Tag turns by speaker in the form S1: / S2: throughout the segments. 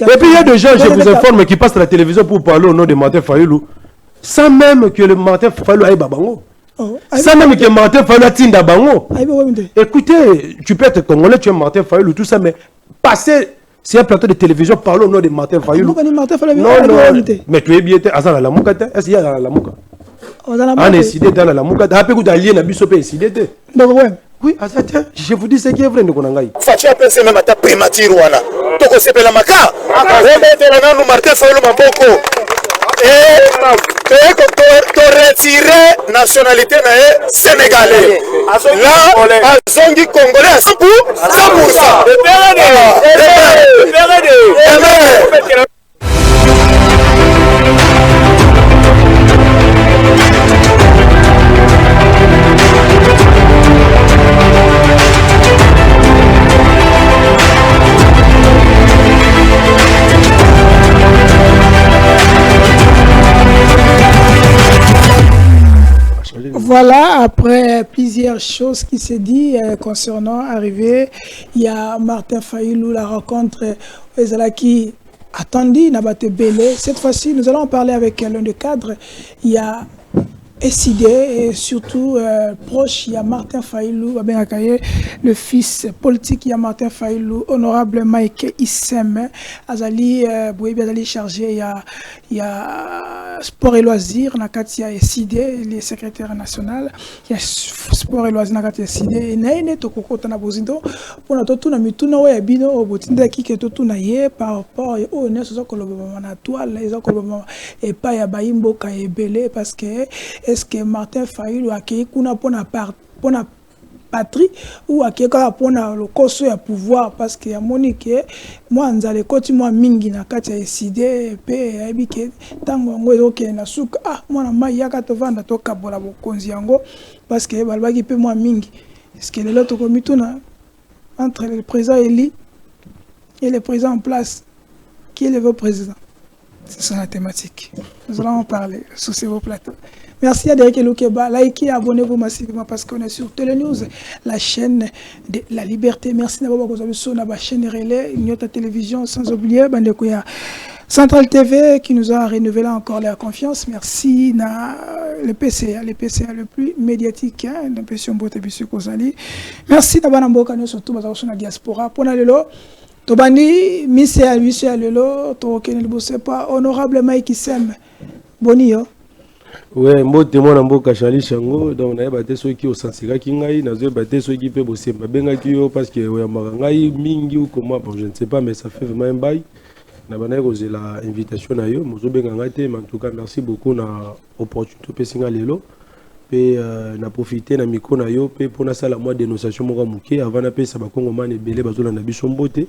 S1: Et puis il y a des gens, je vous informe, qui passent à la télévision pour parler au nom de Martin Fayulu, sans même que le Martin Fayulu aille babango. Sans même que Martin Fayulu a tinda bango. Écoutez, tu peux être congolais, tu es Martin Fayulu, tout ça, mais passer sur un plateau de télévision, parler au nom de Martin Fayulu. Non, mais tu es bien, Azan à la Mouka, est-ce qu'il y a la Mouka? On a décidé dans la Mouka, après que tu as lié la bisope décidé. Oui, je vous dis ce qui est vrai.
S2: Fatia pense même à ta primature. Toko sepela maka. Remettre la Martin Fayulu maboko. Et to retirer nationalité sénégalais. Là, Azongi congolais à 100%.
S3: Voilà, après plusieurs choses qui se dit concernant arrivé, il y a Martin Fayulu, la rencontre qui attendit Nabate Belé. Cette fois-ci, nous allons parler avec l'un des cadres. Il y a SID et surtout proche, il y a Martin Fayulu, le fils politique, il y a Martin Fayulu, honorable Mike Issem, Azali, Azali chargé, il y a sport et loisirs, il y a SID, les secrétaires national, il y a sport et loisirs, il y a SID, et il y a Tokoko Tanabozindo, pour notre tour, il y a Bino, Botinda qui est tout naïe par rapport au nez, et pas il y a Baimbo Kaebele parce que est-ce que Martin Fayulu a accueilli pour la patrie ou a accueilli pour le coso à pouvoir parce que à Monique moi nzale koti moi mingi na kati ya décidé pe abike tango ngo ke na suka moi na mai yaka to vanda to kabola bokonzi yango parce que balbaki pe moi mingi est-ce que l'autre comituna entre le président élu et le président en place qui est le nouveau président? C'est ça la thématique. Nous allons en parler sur ces beaux plateaux. Merci à Derek Loukeba. Likez, abonnez-vous massivement parce qu'on est sur Télénews, la chaîne de la liberté. Merci d'avoir regardé sur la chaîne Relais, une autre télévision, sans oublier Bandekouya Central TV qui nous a renouvelé encore la confiance. Merci le PCA le plus médiatique, l'impression Bote Bissu Kozali. Merci d'avoir Mboka surtout dans la diaspora. Pour lelo Tobani, Missé Lelo, Token Bosepa, honorable Mike Issem. Bonio.
S1: Ouais, moi témoin Mboka Chali Chango, donc on a battu ceux qui au Sansira Kingai, on a battu ceux qui peuvent bosser. Benga Kyo parce que ouais, Marangai, Mingi ou comment, je ne sais pas, mais ça fait vraiment un bail. On a posé la invitation à eux, Mozo Bengangate, mais en tout cas merci beaucoup na opportunité Pessinga Lelo. Pe na profiter na miko na yo pe pour na sala moi dénonciation mo muke avant na pe sa ba Congo man ebele bazola na biso mbote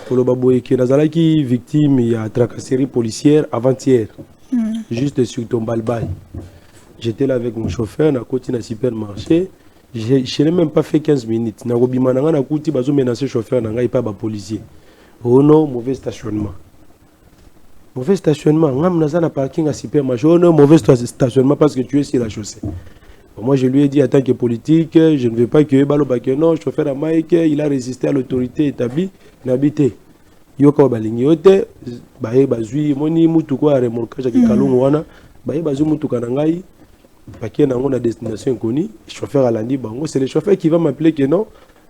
S1: pour le baboye ki nazalaki victime ya tracasserie policière avant-hier. Juste sur ton balbal. J'étais là avec mon chauffeur na côté na supermarché. Je n'ai même pas fait 15 minutes. Na robima na na kuti bazo menacer chauffeur na ngai pas ba policier. Oh non, mauvais stationnement. Mauvais stationnement. Ngam naza na parking à supermarché. Oh non, mauvais stationnement parce que tu es sur la chaussée. Moi, je lui ai dit, en tant que politique, je ne veux pas que Balo Bakeno, chauffeur à Mike, il a résisté à l'autorité établie, n'habité. Yoka Balingi Yote, Baye Bazui, Moni, Moutoukwa, Remolka, qui Kalou Wana, Baye Bazou Moutoukanangai, Bakena, on a destination inconnue, chauffeur à l'Andi Bango. C'est le chauffeur qui va m'appeler que non,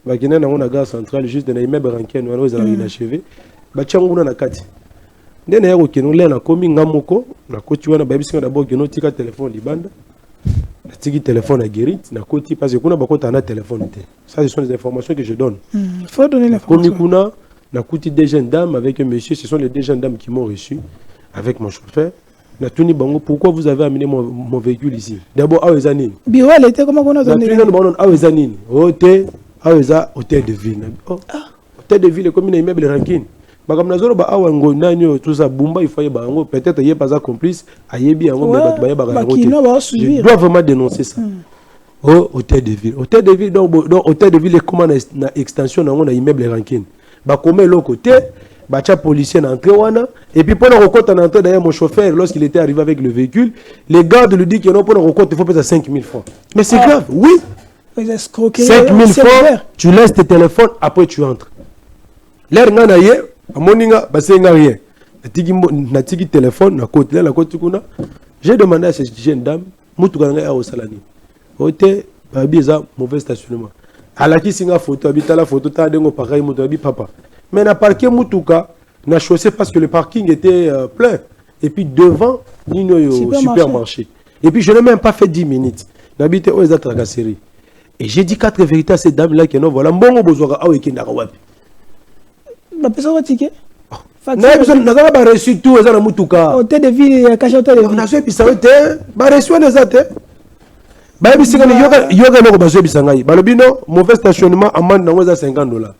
S1: Bakena, on a gare centrale, juste dans les immeubles ranqués, nous allons inachevé. Bachangouna Nakati. Ndene yako kenole na komi ngamoko na koti wana babisika d'abord que tika téléphone libanda na tiki téléphone à guérit na koti parce que kuna bakota na téléphone té. Ça ce sont des informations que je donne.
S3: Faut donner l'information.
S1: Komi kuna na koti deux jeunes dames avec un monsieur, ce sont les deux jeunes dames qui m'ont reçu avec mon chauffeur. Na tuni bango pourquoi vous avez amené mon véhicule ici? D'abord awezanini.
S3: Biwa elle était comment on a donné.
S1: Na tuni bango awezanini. Hôtel aweza hôtel de ville. Oh. Hôtel de ville comme une immeuble ranking. Tout ça, Bumba, il faut peut-être y pas complice, je dois vraiment dénoncer ça. Oh, hôtel de ville. Hôtel de ville, donc hôtel de ville est comment une extension dans un immeuble ranking. Comme l'autre côté, bacha policier entré et puis pendant qu'on est entré derrière mon chauffeur lorsqu'il était arrivé avec le véhicule, les gardes lui disent que non, pendant qu'on il faut payer 5 000 francs. Mais c'est grave, oui. 5 000 francs, tu laisses tes téléphones, après tu entres. L'air Amoninga, basenga rien. Natiki téléphone, na côté, la côté kuna. J'ai demandé à cette jeune dame, Moutoukanga à Osalani. Ote, babiza, mauvais stationnement. À la qui singa photo, habite la photo, t'as dengo pareil, Moutoukabi papa. Mais na parqué Moutouka, na chaussée parce que le parking était plein. Et puis devant, Nino au supermarché. Et puis je n'ai même pas fait 10 minutes. N'habite où est tracasserie. Et j'ai dit 4 vérités à cette dame-là qui non, voilà, bon, besoin à Oekinarawapi.
S3: La personne va ticket.
S1: N'a pas reçu tout, ils ont Moutouka.
S3: Hôtel de ville, il y a caché hôtel de ville.
S1: On a reçu ça, bah reçu les athées. Bah, il y a mauvais stationnement, amende dans $50.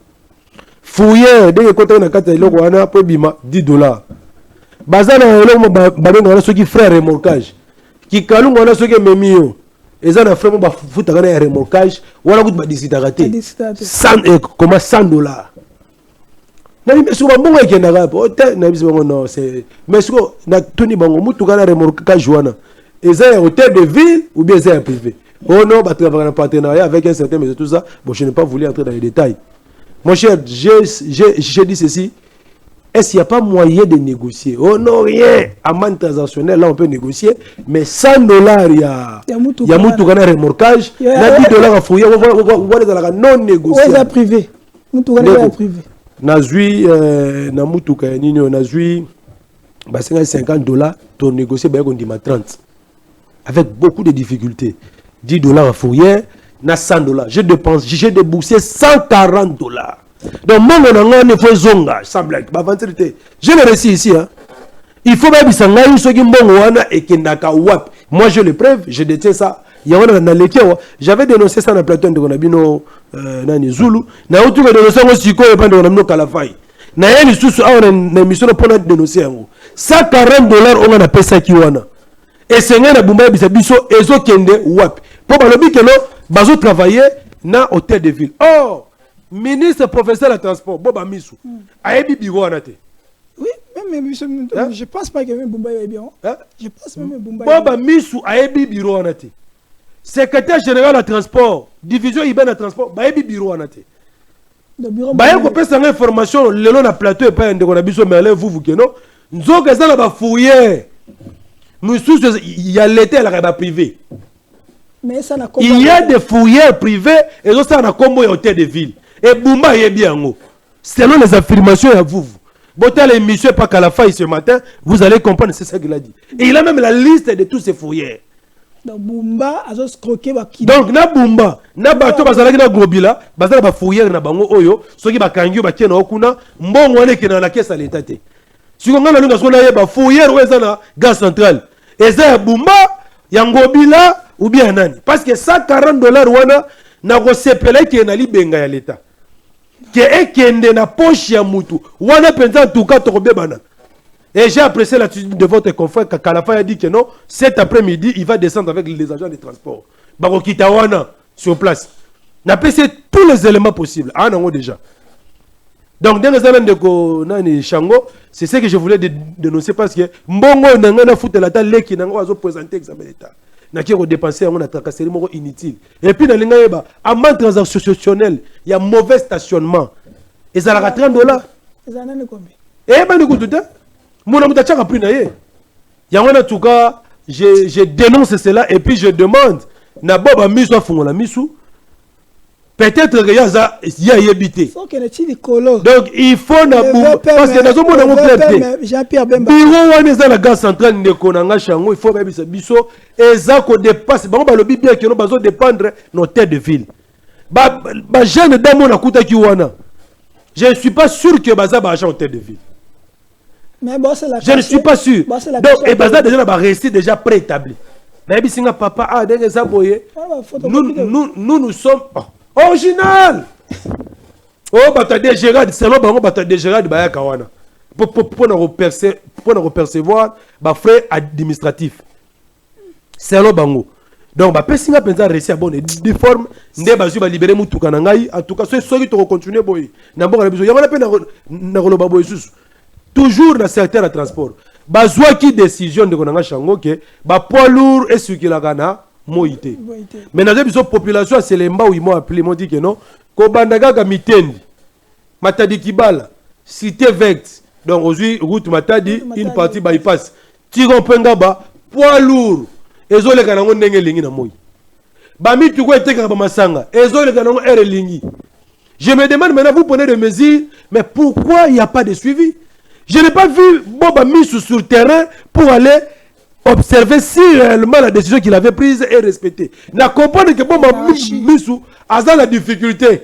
S1: Fouiller, dès que côté on a 4 $, pour bima $10. Bazana, on a ceux qui font remorquage. Qui kalung on a ceux qui memio. Et ça, on a fait un foot à remorquage. On a coûté 10 $. Comment $100? Mais souvent bon avec un arabe, non c'est mais souvent na tuni bango mutu kana remorquage joana. Et ça hôtel de ville ou bien c'est privé. Oh non, bah travailler en partenariat avec un certain mais tout ça. Bon, je n'ai pas voulu entrer dans les détails. Mon cher, j'ai dit ceci. Est-ce qu'il n'y a pas moyen de négocier? Oh non, rien. Amende transactionnelle, là on peut négocier. Mais $100, il y a mutu kana remorquage. Il y a $10 à fouiller. On voit les non négociables.
S3: Ouais, privé. Mutu kana privé.
S1: Nazui na mutuka nini nazui ba $50 pour négocier ba kondima 30 avec beaucoup de difficultés. $10 à fourrière na $100. J'ai déboursé $140. Donc moi on ne faut zonga sans blague ba vérité. Je le réussi ici hein. Il faut ba bisanga yuso ki mbongo wana ekendaka wap. Moi je le preuve, je détiens ça. J'avais dénoncé ça dans le plateau de Konabino Nani Zulu. Na utu que dénoncer ngo siko e pande Konabino Kalafai. Na yeli susu a na mission pour dénoncer ngo. $140 on a payé ça ki wana. Et c'est ngana bumba bisa biso ezo kende wap. Pour balobi que non bazo travailler na hôtel de ville. Oh, ministre professeur de transport Boba Misu. Ayebi biro wana te.
S3: Oui, même je pense pas que même Bumba est bien. Je pense même Bumba.
S1: Boba Misu ayebi biro wana te. Secrétaire général à transport, division IBN à transport, bayebi bureau anate. Bayebi ko pesa information le long na plateau et pas ndeko na biso mais allez vous que non. Nzoka ça na ba fouiller. Mususu il y a l'été la ba privé.
S3: Mais ça na
S1: il y a des fouilleurs privés et ça na combo hôtel de ville. Et Bumba yebi yango. Selon les affirmations à vous. Botta l'émission pas qu'à la fin ce matin, vous allez comprendre c'est ça qu'il a dit. Et il a même la liste de tous ces fouilleurs.
S3: Donc Bumba a scroqué baki.
S1: Donc na Bumba na bato bazalaki na Gobila bazala ba fouiller na bango oyo soki bakangi ba kena okuna mbongo wane kena na caisse à l'état te. Si on a na so na ba fouiller ou na gaz central. Eza ya Bumba ya Gobila ou bien nani parce que $140 wana na ko sepela ki na libenga ya l'état. Que ekende na poche ya mutu wana penza tout cas to bebana. Et j'ai apprécié l'attitude de votre confrère Kakalafa a dit que non, cet après-midi, il va descendre avec les agents de transport. Barokitawana sur place. N'a pas tous les éléments possibles. Ah non, déjà. Donc, dans les années de Chango, c'est ce que je voulais dénoncer parce que Mbongo n'a foutu la table qui n'a pas présenté l'examen d'État. N'a pas dépensé à mon tracasserie inutile. Et puis, dans les Naïba, amende transactionnelle, il y a mauvais stationnement. Et ça a $30.
S3: Et ça a combien?
S1: Eh ben, écoute, mon en tout cas, je dénonce cela et puis je demande na Boba Misu a fongola Misu. Peut-être qu'il y a habité. Donc il faut na parce que dans un monde
S3: Jean-Pierre Bemba.
S1: Bureau on est dans la gare centrale de Konanga Chango, il faut même biso et ça qu'on dépasse. Bon ba lobi bien que nous besoin dépendre nos têtes de ville. Ba jeune dame na kuta ki wana. Je ne suis pas sûr que baza ba agent au tête de ville.
S3: Mais bon, c'est la
S1: je ne suis pas sûr. Bon, donc, et Baza déjà va rester déjà préétabli. Mais Singa papa, ah, nous sommes original. Oh, Batade Gérard, c'est l'homme, Batade Gérard, Bayakawana. Pour nous percevoir, frais administratifs. C'est l'homme, bango. Donc, Pessinga Penza rester à bonne forme. Ndé Bazu va libérer Moutoukanaï. En tout cas, ceux qui ont continué, boy. N'abord, il y a un toujours dans le secteur de transport. Bazwa qui décision de Konanga Chango que poids lourd et ce qui la gana moïté. Mais dans la population c'est les mba où ils m'ont appelé m'ont dit que non ko bandaga ga mitendi matadi kibala cité verte. Donc aujourd'hui, route Matadi, une partie bypass. Tiron Pengaba, poids lourd. Ezo le kanango ndenge lingi na moi. Bami tuko eteka ba masanga. Ezo le kanango ere lingi. Je me demande maintenant, vous prenez des mesures, mais pourquoi il n'y a pas de suivi? Je n'ai pas vu Boba mis sur le terrain pour aller observer si réellement la décision qu'il avait prise est respectée. Na comprendre que Boba mis sous la difficulté.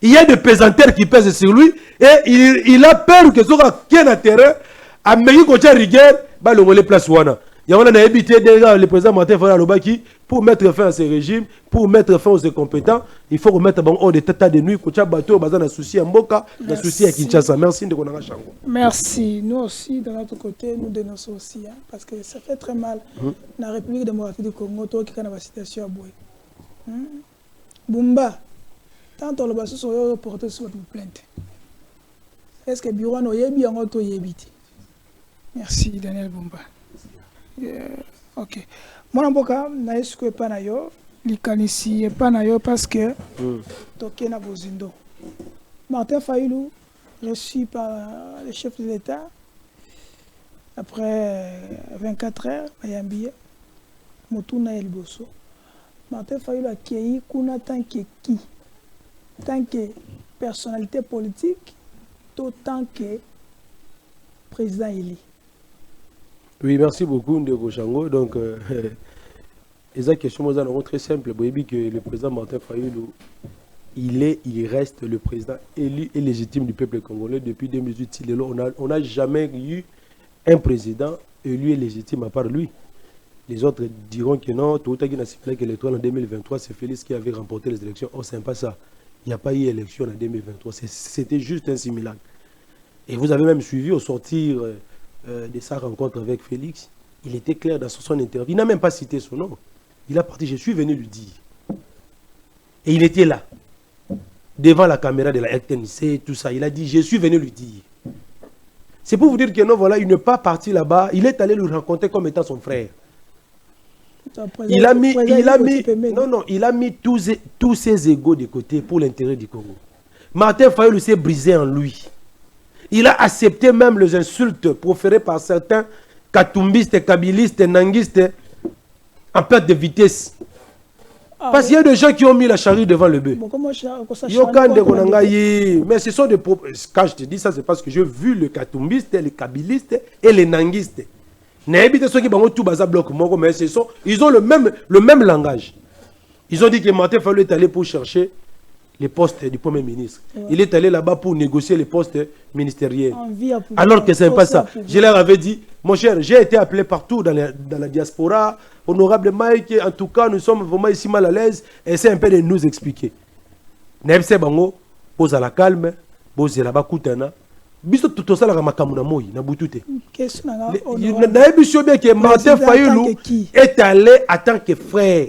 S1: Il y a des pesanteurs qui pèsent sur lui et il a peur que ce soit qui est dans terrain, à Meyi Kocha Rigueur, bah le place Wana. Il y a habité déjà le président Martin Fayulu Alobaki pour mettre fin à ce régime, pour mettre fin aux incompétents. Il faut remettre hors de tata de nuit, Kocha Bato, Bazan a souci à Mboka, a souci à Kinshasa. Merci de Konanga Chango.
S3: Merci. Nous aussi, de notre côté, nous dénonçons aussi, hein, parce que ça fait très mal. La République démocratique du Congo, toi qui as la situation à Boué. Bumba, tant on le bas sur le porté sur votre plainte. Est-ce que Bureau no yebi en auto yebiti? Merci, Daniel Bumba. Ok. Moi, Mboka, na esque pas na yo, likanisi pas na yo parce que toké na bozindo. Martin Fayulu, reçu par le chef de l'État, après 24 heures, Mayambiye, Motuna El Bosso. Martin Fayulu a accueilli Kuna tant que qui? Tant que personnalité politique, tant que président élu.
S1: Oui, merci beaucoup, Ndeko Chango. Donc, les questions sont très simples. Vous voyez que le président Martin Fayulu, il reste le président élu et légitime du peuple congolais depuis 2018. On n'a jamais eu un président élu et légitime à part lui. Les autres diront que non, tout à fait que l'étoile en 2023, c'est Félix qui avait remporté les élections. Oh, c'est pas ça. Il n'y a pas eu élection en 2023. C'était juste un simulacre. Et vous avez même suivi au sortir de sa rencontre avec Félix, il était clair dans son interview. Il n'a même pas cité son nom. Il a parti, je suis venu lui dire. Et il était là, devant la caméra de la RTNC, tout ça. Il a dit, je suis venu lui dire. C'est pour vous dire que non, voilà, il n'est pas parti là-bas. Il est allé le rencontrer comme étant son frère. Il a mis tous ses égos de côté pour l'intérêt du Congo. Martin Fayulu s'est brisé en lui. Il a accepté même les insultes proférées par certains katumbistes, kabilistes, nanguistes en perte de vitesse. Parce qu'il y a des gens qui ont mis la charrue devant le bœuf. Mais ce sont des propos. Quand je te dis ça, c'est parce que j'ai vu les katumbistes, les kabilistes et les nanguistes. Mais ils ont le même langage. Ils ont dit que Martin Fayulu est allé pour chercher les postes du Premier ministre. Il est allé là-bas pour négocier les postes ministériels. Alors que ce n'est pas ça. Je leur avais dit, mon cher, j'ai été appelé partout dans la diaspora. Honorable Mike, en tout cas, nous sommes vraiment ici mal à l'aise. Essayez un peu de nous expliquer. Nebse bango, pose à la calme, pose là-bas koutana. Biso tout ça la makamuna moi na butute. Na biso bien que Martin Fayulu est allé en tant que frère.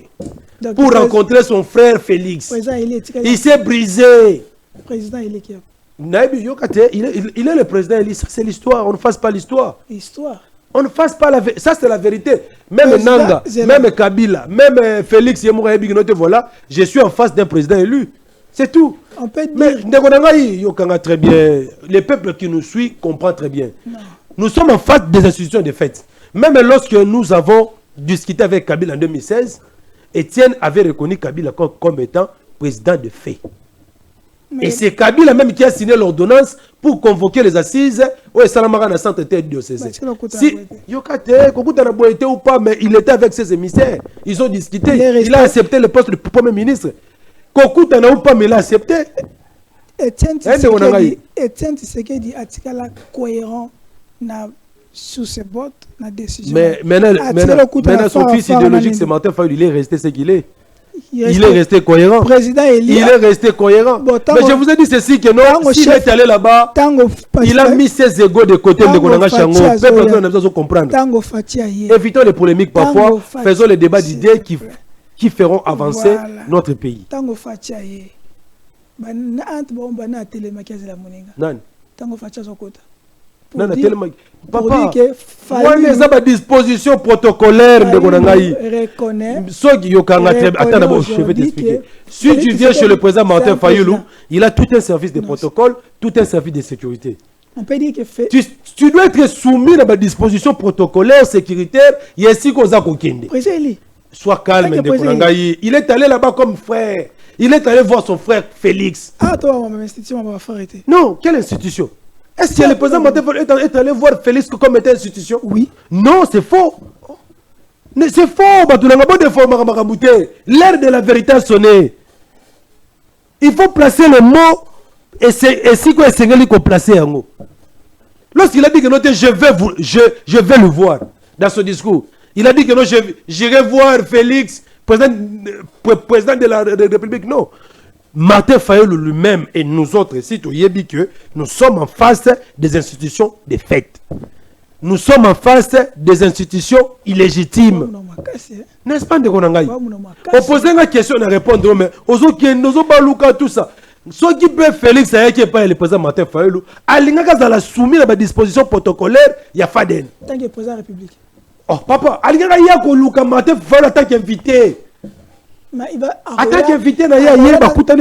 S1: Pour rencontrer son frère Félix. Il s'est brisé.
S3: Président, il est qui?
S1: Il est le président. C'est l'histoire. On ne fasse pas l'histoire. On ne fasse pas la vérité. Ça, c'est la vérité. Même Nanga, même Kabila, même Félix, voilà, je suis en face d'un président élu. C'est tout.
S3: On peut dire.
S1: Mais très bien. Le peuple qui nous suit comprend très bien. Non. Nous sommes en face des institutions de fait. Même lorsque nous avons discuté avec Kabila en 2016, Étienne avait reconnu Kabila comme étant président de fait. Mais et c'est Kabila même qui a signé l'ordonnance pour convoquer les assises au Salamara dans centre diocésain. Si Yokate, ou pas, mais il était avec ses émissaires. Ils ont discuté. Il a accepté le poste de Premier ministre. Kokuta n'a pas, mais il a accepté.
S3: Étienne Tshisekedi a cohérent sous ses bottes la décision.
S1: Mais maintenant son fils idéologique, c'est Martin Fayulu, il est resté ce qu'il est. Il est resté cohérent.
S3: Président
S1: il est resté cohérent. Bon, mais je vous ai dit ceci que non, s'il est allé là-bas, il a mis ses égos de côté de Konanga Chango. Personne n'a besoin de comprendre. Évitons les polémiques parfois, faisons les débats d'idées qui feront avancer notre pays.
S3: Tango Fatiaye.
S1: Non, tellement. Papa, il y a des dispositions protocolaires de Konangaï. Attends d'abord, je vais t'expliquer. Si tu viens chez le président Martin Fayulu, il a tout un service de protocole, tout un service de sécurité.
S3: On peut dire que fait.
S1: Tu dois être soumis à ma disposition protocolaire, sécuritaire, et ainsi qu'on a kokende. Sois calme, il est allé là-bas comme frère. Il est allé voir son frère Félix.
S3: Ah, toi, ma institution, ma frère était.
S1: Non, quelle institution? Est-ce que le président est allé voir Félix comme étant institution?
S3: Oui.
S1: Non, c'est faux. C'est faux, l'heure de la vérité a sonné. Il faut placer le mot et si quoi est qu'on placer en haut. Lorsqu'il a dit que non, je vais le voir dans son discours, il a dit que non, j'irai voir Félix, président de la République. Non. Martin Fayulu lui-même et nous autres ici, que nous sommes en face des institutions de fait. Nous sommes en face des institutions illégitimes. N'est-ce pas, Ndekonangaï? Opposer une question à répondre, mais tout ça. Ce qui peut Félix, c'est pas le président Martin Fayulu. Alingaka à la soumise à la disposition protocolaire, il y a Faden.
S3: Tant que président de la République.
S1: Oh, papa, Alingaka y a que Martin Fayulu en tant qu'invité. En tant qu'invité,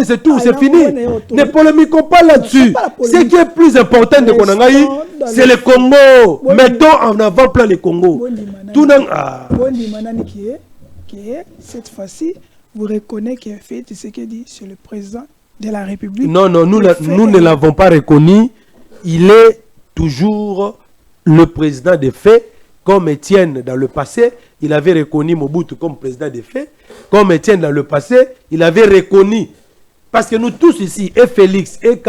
S1: c'est tout, c'est fini. Ne polémiquons pas là-dessus. Ce qui est plus important de Konangaï, c'est le Congo. Mettons en avant-plan le Congo. Tout
S3: cette fois-ci, vous reconnaissez que Félix Tshisekedi, c'est le président de la République.
S1: Non, non, nous ne l'avons pas reconnu. Il est toujours le président des faits, comme Étienne dans le passé. Il avait reconnu Mobutu comme président des faits. Comme Étienne dans le passé, il avait reconnu. Parce que nous tous ici, et Félix, et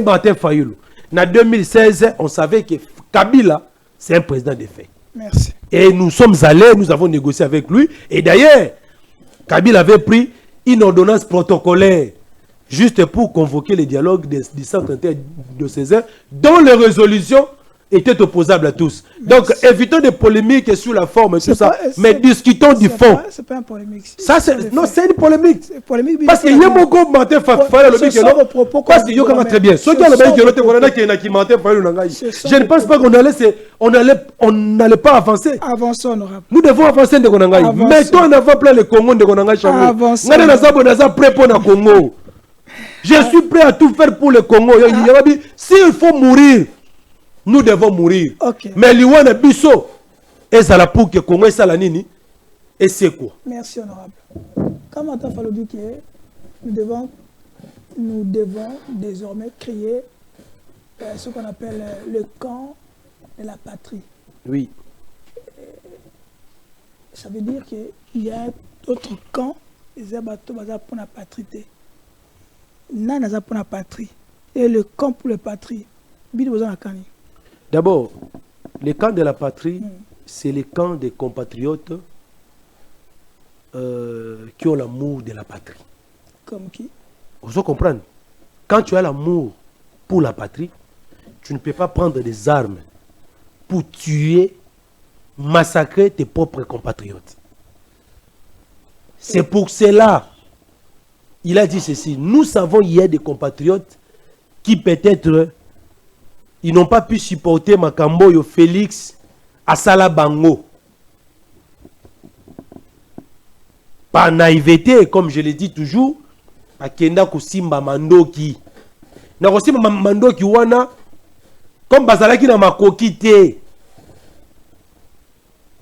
S1: Martin Fayulu, en 2016, on savait que Kabila, c'est un président des faits.
S3: Merci.
S1: Et nous sommes allés, nous avons négocié avec lui. Et d'ailleurs, Kabila avait pris une ordonnance protocolaire juste pour convoquer les dialogues du 131 de César, dont les résolutions étaient opposables à tous. Merci. Donc, évitons des polémiques sur la forme et tout ça, mais discutons du fond.
S3: C'est pas une polémique.
S1: Ça, non, c'est une polémique.
S3: Polémique
S1: parce qu'il y a beaucoup de Martin Fayulu. Parce qu'il y a très bien. Je ne pense pas qu'on n'allait pas avancer.
S3: Avançons, honorable.
S1: Nous devons avancer de Konangaï. Mettons en avant plein le Congo de Konangaï.
S3: Avançons.
S1: Congo. Je suis prêt à tout faire pour le Congo. S'il faut mourir, nous devons mourir.
S3: Okay.
S1: Mais l'Iwana Bisso, et ça la pour que le Congo est salanini, et c'est quoi?
S3: Merci, honorable. Comme on a fallu dire que nous devons désormais créer ce qu'on appelle le camp de la patrie.
S1: Oui.
S3: Ça veut dire qu'il y a d'autres camps, les abattus pour la patrie. Non, pour la patrie. Et le camp pour la patrie.
S1: D'abord, le camp de la patrie, c'est le camp des compatriotes qui ont l'amour de la patrie.
S3: Comme qui?
S1: Vous comprenez? Quand tu as l'amour pour la patrie, tu ne peux pas prendre des armes pour tuer, massacrer tes propres compatriotes. C'est pour cela, il a dit ceci. Nous savons qu'il y a des compatriotes qui peut-être ils n'ont pas pu supporter Makambo yo Félix à Salabango. Par naïveté, comme je l'ai dit toujours, Akenda Kosimba Mandoki. Na Kosimba Mandoki wana, comme Bazalaki na makoki te.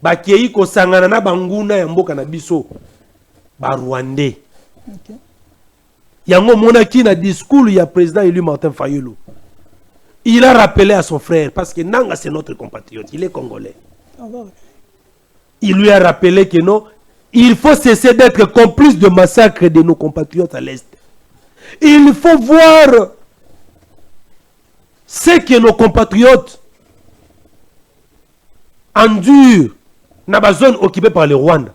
S1: Bakei kosangana na banguna ya mboka na biso. Ba Rwandais.
S3: Okay.
S1: Yango monaki na discours ya président élu Martin Fayulu. Il a rappelé à son frère, parce que Nanga c'est notre compatriote, il est congolais. Il lui a rappelé que non, il faut cesser d'être complice de massacre de nos compatriotes à l'Est. Il faut voir ce que nos compatriotes endurent dans la zone occupée par le Rwanda.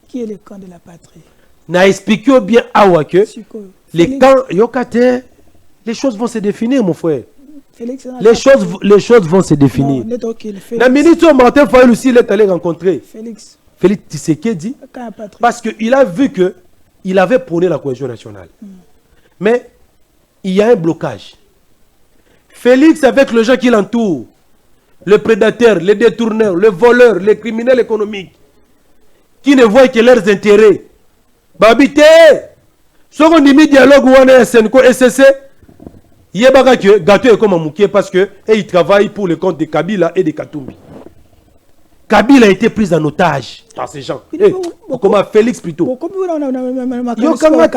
S3: Qui est le camp de la patrie?
S1: N'a expliqué bien à que les camps, Yokate, les choses vont se définir, mon frère. Les choses vont se définir. La ministre Martin Fayulu aussi, il est allé rencontrer Félix Tshisekedi parce qu'il a vu qu'il avait prôné la cohésion nationale. Mais il y a un blocage. Félix, avec les gens qui l'entourent, les prédateurs, les détourneurs, les voleurs, les criminels économiques, qui ne voient que leurs intérêts. Babité, ce qu'on dit dialogue ou on est SNCO, SCC, Yebaka que Gâteau est comme un moukier parce que il travaille pour le compte de Kabila et de Katumbi. Kabila a été pris en otage par ces gens. Comment Félix plutôt. Yokanga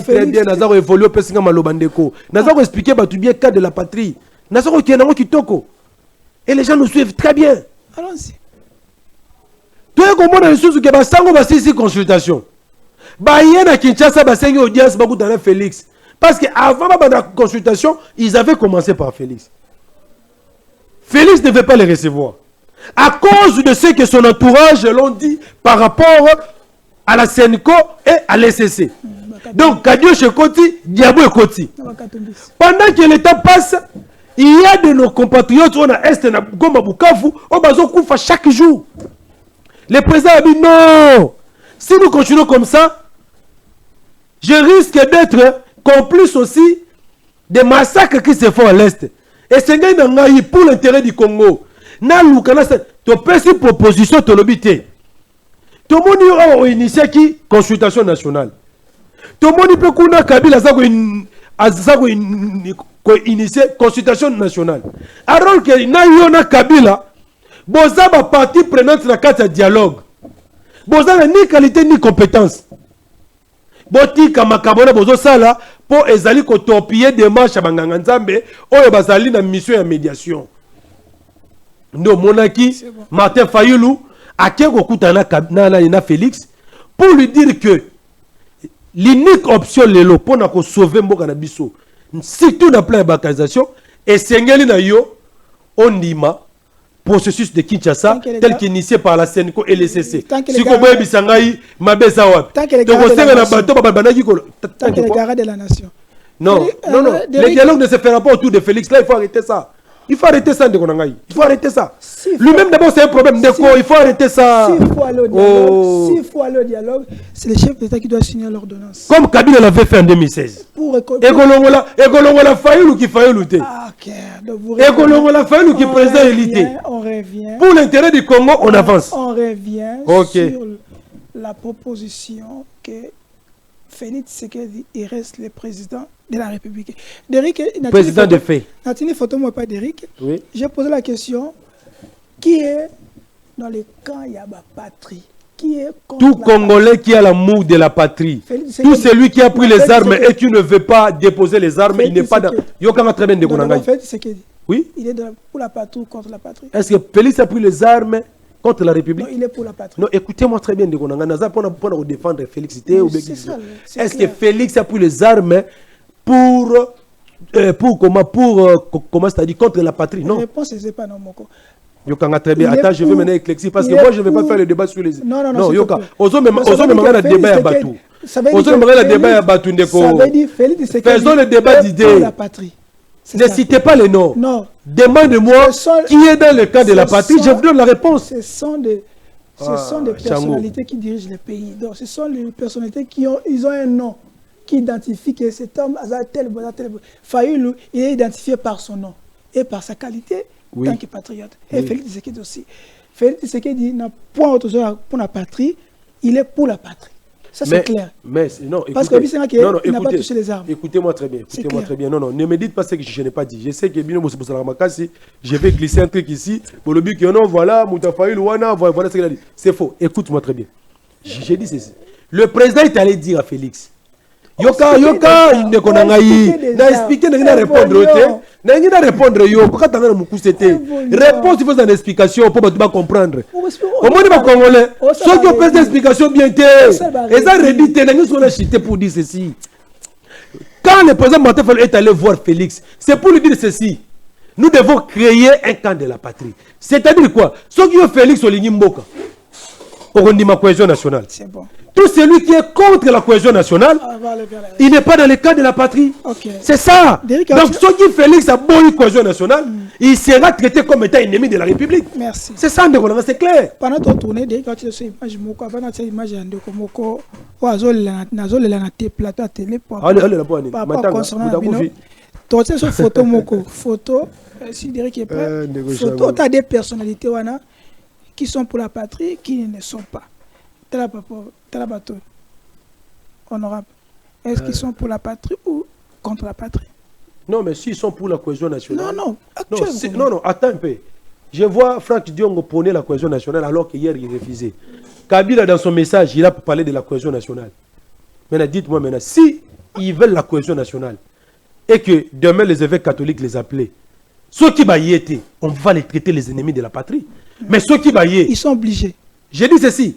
S1: très bien, Nazaro évolue au Pessinga Malobandeko. Nazaro expliqué tout bien le cas de la patrie. Nazaro qui est dans Kitoko. Et les gens nous suivent très bien.
S3: Allons-y.
S1: Tu as compris les choses que Basango va saisir consultation. Bayena Kinshasa Basengi audience Bakutana Félix. Parce qu'avant la consultation, ils avaient commencé par Félix. Félix ne devait pas les recevoir. À cause de ce que son entourage l'ont dit par rapport à la Senko et à l'SCC. Donc, Kadio chez Koti, Diabo et Koti. Pendant que le temps passe, il y a de nos compatriotes, on a Est, na Goma Bukavu, on a Koufa chaque jour. Le président a dit non. Si nous continuons comme ça, je risque d'être complice aussi des massacres qui se font à l'Est. Et c'est pour l'intérêt du Congo. Na lukana to pesi proposition to lobité. To moni awa initié qui consultation nationale. To moni pe kuna Kabila zako initié consultation nationale. Alors que na yona Kabila boza ba partie prenante na carte de dialogue. Boza ni qualité ni compétence. Boti kamakabona bozo sala pour ezali ko torpiller démarche à banganga nzambe oyo bazali na mission ya médiation. Nous, Monaki, Martin Fayoulou, a na Félix, pour lui dire que l'unique option lelo pour nous sauver Mboka na biso, surtout dans plein de et Sengeli na yo, on dima, processus de Kinshasa, tel qu'initié par la Senko et le CC. Si vous voyez Bisangaï, Mabeza Wap, tant que les
S3: gardes de la nation.
S1: Non, le dialogue ne se fera pas autour de Félix, là il faut arrêter ça. Il faut arrêter ça, Ndekonangaï. Il faut arrêter ça. Lui-même, d'abord, c'est un problème. Il faut arrêter ça.
S3: S'il faut aller au dialogue, c'est le chef d'État qui doit signer l'ordonnance.
S1: Comme Kabila l'avait fait en 2016. Egolongola Fayoulou qui Fayoulou était. Egolongola Fayoulou qui président élité.
S3: On revient.
S1: Pour l'intérêt du Congo, on avance.
S3: On revient sur la proposition que Félix Tshisekedi, il reste le président de la République.
S1: Président de fait.
S3: Nathalie photo, moi pas d'Éric.
S1: Oui.
S3: J'ai posé la question, qui est dans le camp Yaba Patrie? Qui est
S1: tout Congolais qui a l'amour de la patrie. Tout celui qui a pris les armes et qui ne veut pas déposer les armes, il n'est pas dans... Yokanga très bien de Konangaï. Oui.
S3: Il est pour la patrie ou contre la patrie?
S1: Est-ce que Félix a pris les armes contre la République?
S3: Non, il est pour la patrie.
S1: Non, écoutez-moi très bien, de Konanga. Pour défendre Félix. Est-ce que Félix a pris les armes pour comment c'est-à-dire contre la patrie? Non.
S3: La réponse, c'est pas non, Moko.
S1: Yokanga très bien. Attends, je vais mener éclaircir parce que moi, je ne vais pas faire le débat sur les...
S3: Non,
S1: Yoka. Ozo me le débat à Batou. Ozo me le débat à Batou. Faisons le débat d'idées. Ne citez pas les noms.
S3: Non.
S1: Demande-moi qui est dans le cas de la patrie. Je vous donne la réponse.
S3: Ce sont des personnalités qui dirigent le pays. Donc, ce sont les personnalités qui ont un nom qui identifie que cet homme a tel. Fayoulou, il est identifié par son nom et par sa qualité tant que patriote. Et Félix Tshisekedi aussi. Félix Tshisekedi n'a point autre chose pour la patrie, il est pour la patrie. Ça, c'est clair.
S1: Mais non, écoutez,
S3: parce que il n'a pas touché les armes.
S1: Écoutez-moi très bien. Écoutez-moi très bien. Non, ne me dites pas ce que je n'ai pas dit. Je sais que je vais glisser un truc ici. Pour le but que non, voilà, Moutafaïl, voilà ce qu'il a dit. C'est faux. Écoute-moi très bien. J'ai dit ceci. Le président est allé dire à Félix. Yoka, il ne connaît pas. Il a expliqué, il n'a répondre. Il n'a répondre. Réponse, il faut une explication pour que comprendre. Comment il va congolais? Ceux qui ont fait des explications bien claires. Et ça, rédité, ils sont chité pour dire ceci. Quand le président Martin Fayoulou est allé voir Félix, c'est pour lui dire ceci. Nous devons créer un camp de la patrie. C'est-à-dire quoi? Ceux qui ont Félix au Mboka. Au ma cohésion nationale.
S3: C'est bon.
S1: Tout celui qui est contre la cohésion nationale, il n'est pas dans le cas de la patrie. C'est ça. Donc, ceux qui Félix a beau cohésion nationale, il sera traité comme étant ennemi de la République.
S3: Merci.
S1: C'est ça, c'est clair.
S3: Pendant ton tournée, dès que tu as cette image, avant cette image, Moko, plateau à télé, tu as une photo, Moko. Photo, si Derek est prêt. Photo, tu as des personnalités qui sont pour la patrie, qui ne sont pas. Honorable. Est-ce qu'ils sont pour la patrie ou contre la patrie?
S1: Non, mais s'ils sont pour la cohésion nationale...
S3: Non,
S1: non, attends un peu. Je vois Franck Diongo prôner la cohésion nationale alors qu'hier il refusait. Kabila, dans son message, il a parlé de la cohésion nationale. Maintenant, dites-moi maintenant, si ils veulent la cohésion nationale et que demain les évêques catholiques les appelaient, ceux qui y étaient, on va les traiter les ennemis de la patrie. Mais ceux qui y
S3: ils sont obligés.
S1: Je dis ceci,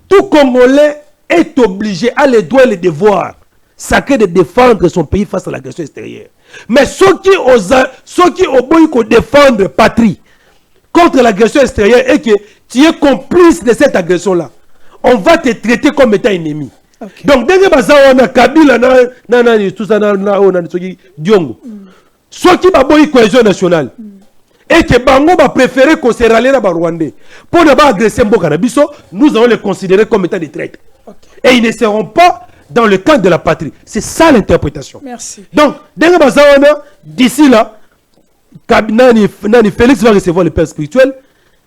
S1: tout Congolais est obligé, à les droits et les devoirs sacrés de défendre son pays face à l'agression extérieure. Mais ceux qui ont défendre la patrie contre l'agression extérieure et que tu es complice de cette agression-là, on va te traiter comme étant ennemi. Okay. Donc, dès que on a Kabila, tout ça, Diongo, ceux qui ont la cohésion nationale, et que Bango va préférer qu'on se rallie à Rwandais pour ne pas agresser Mboka Nabiso, nous allons les considérer comme étant des traîtres. Okay. Et ils ne seront pas dans le camp de la patrie. C'est ça l'interprétation.
S3: Merci.
S1: Donc, d'ici là, Félix va recevoir le père spirituel.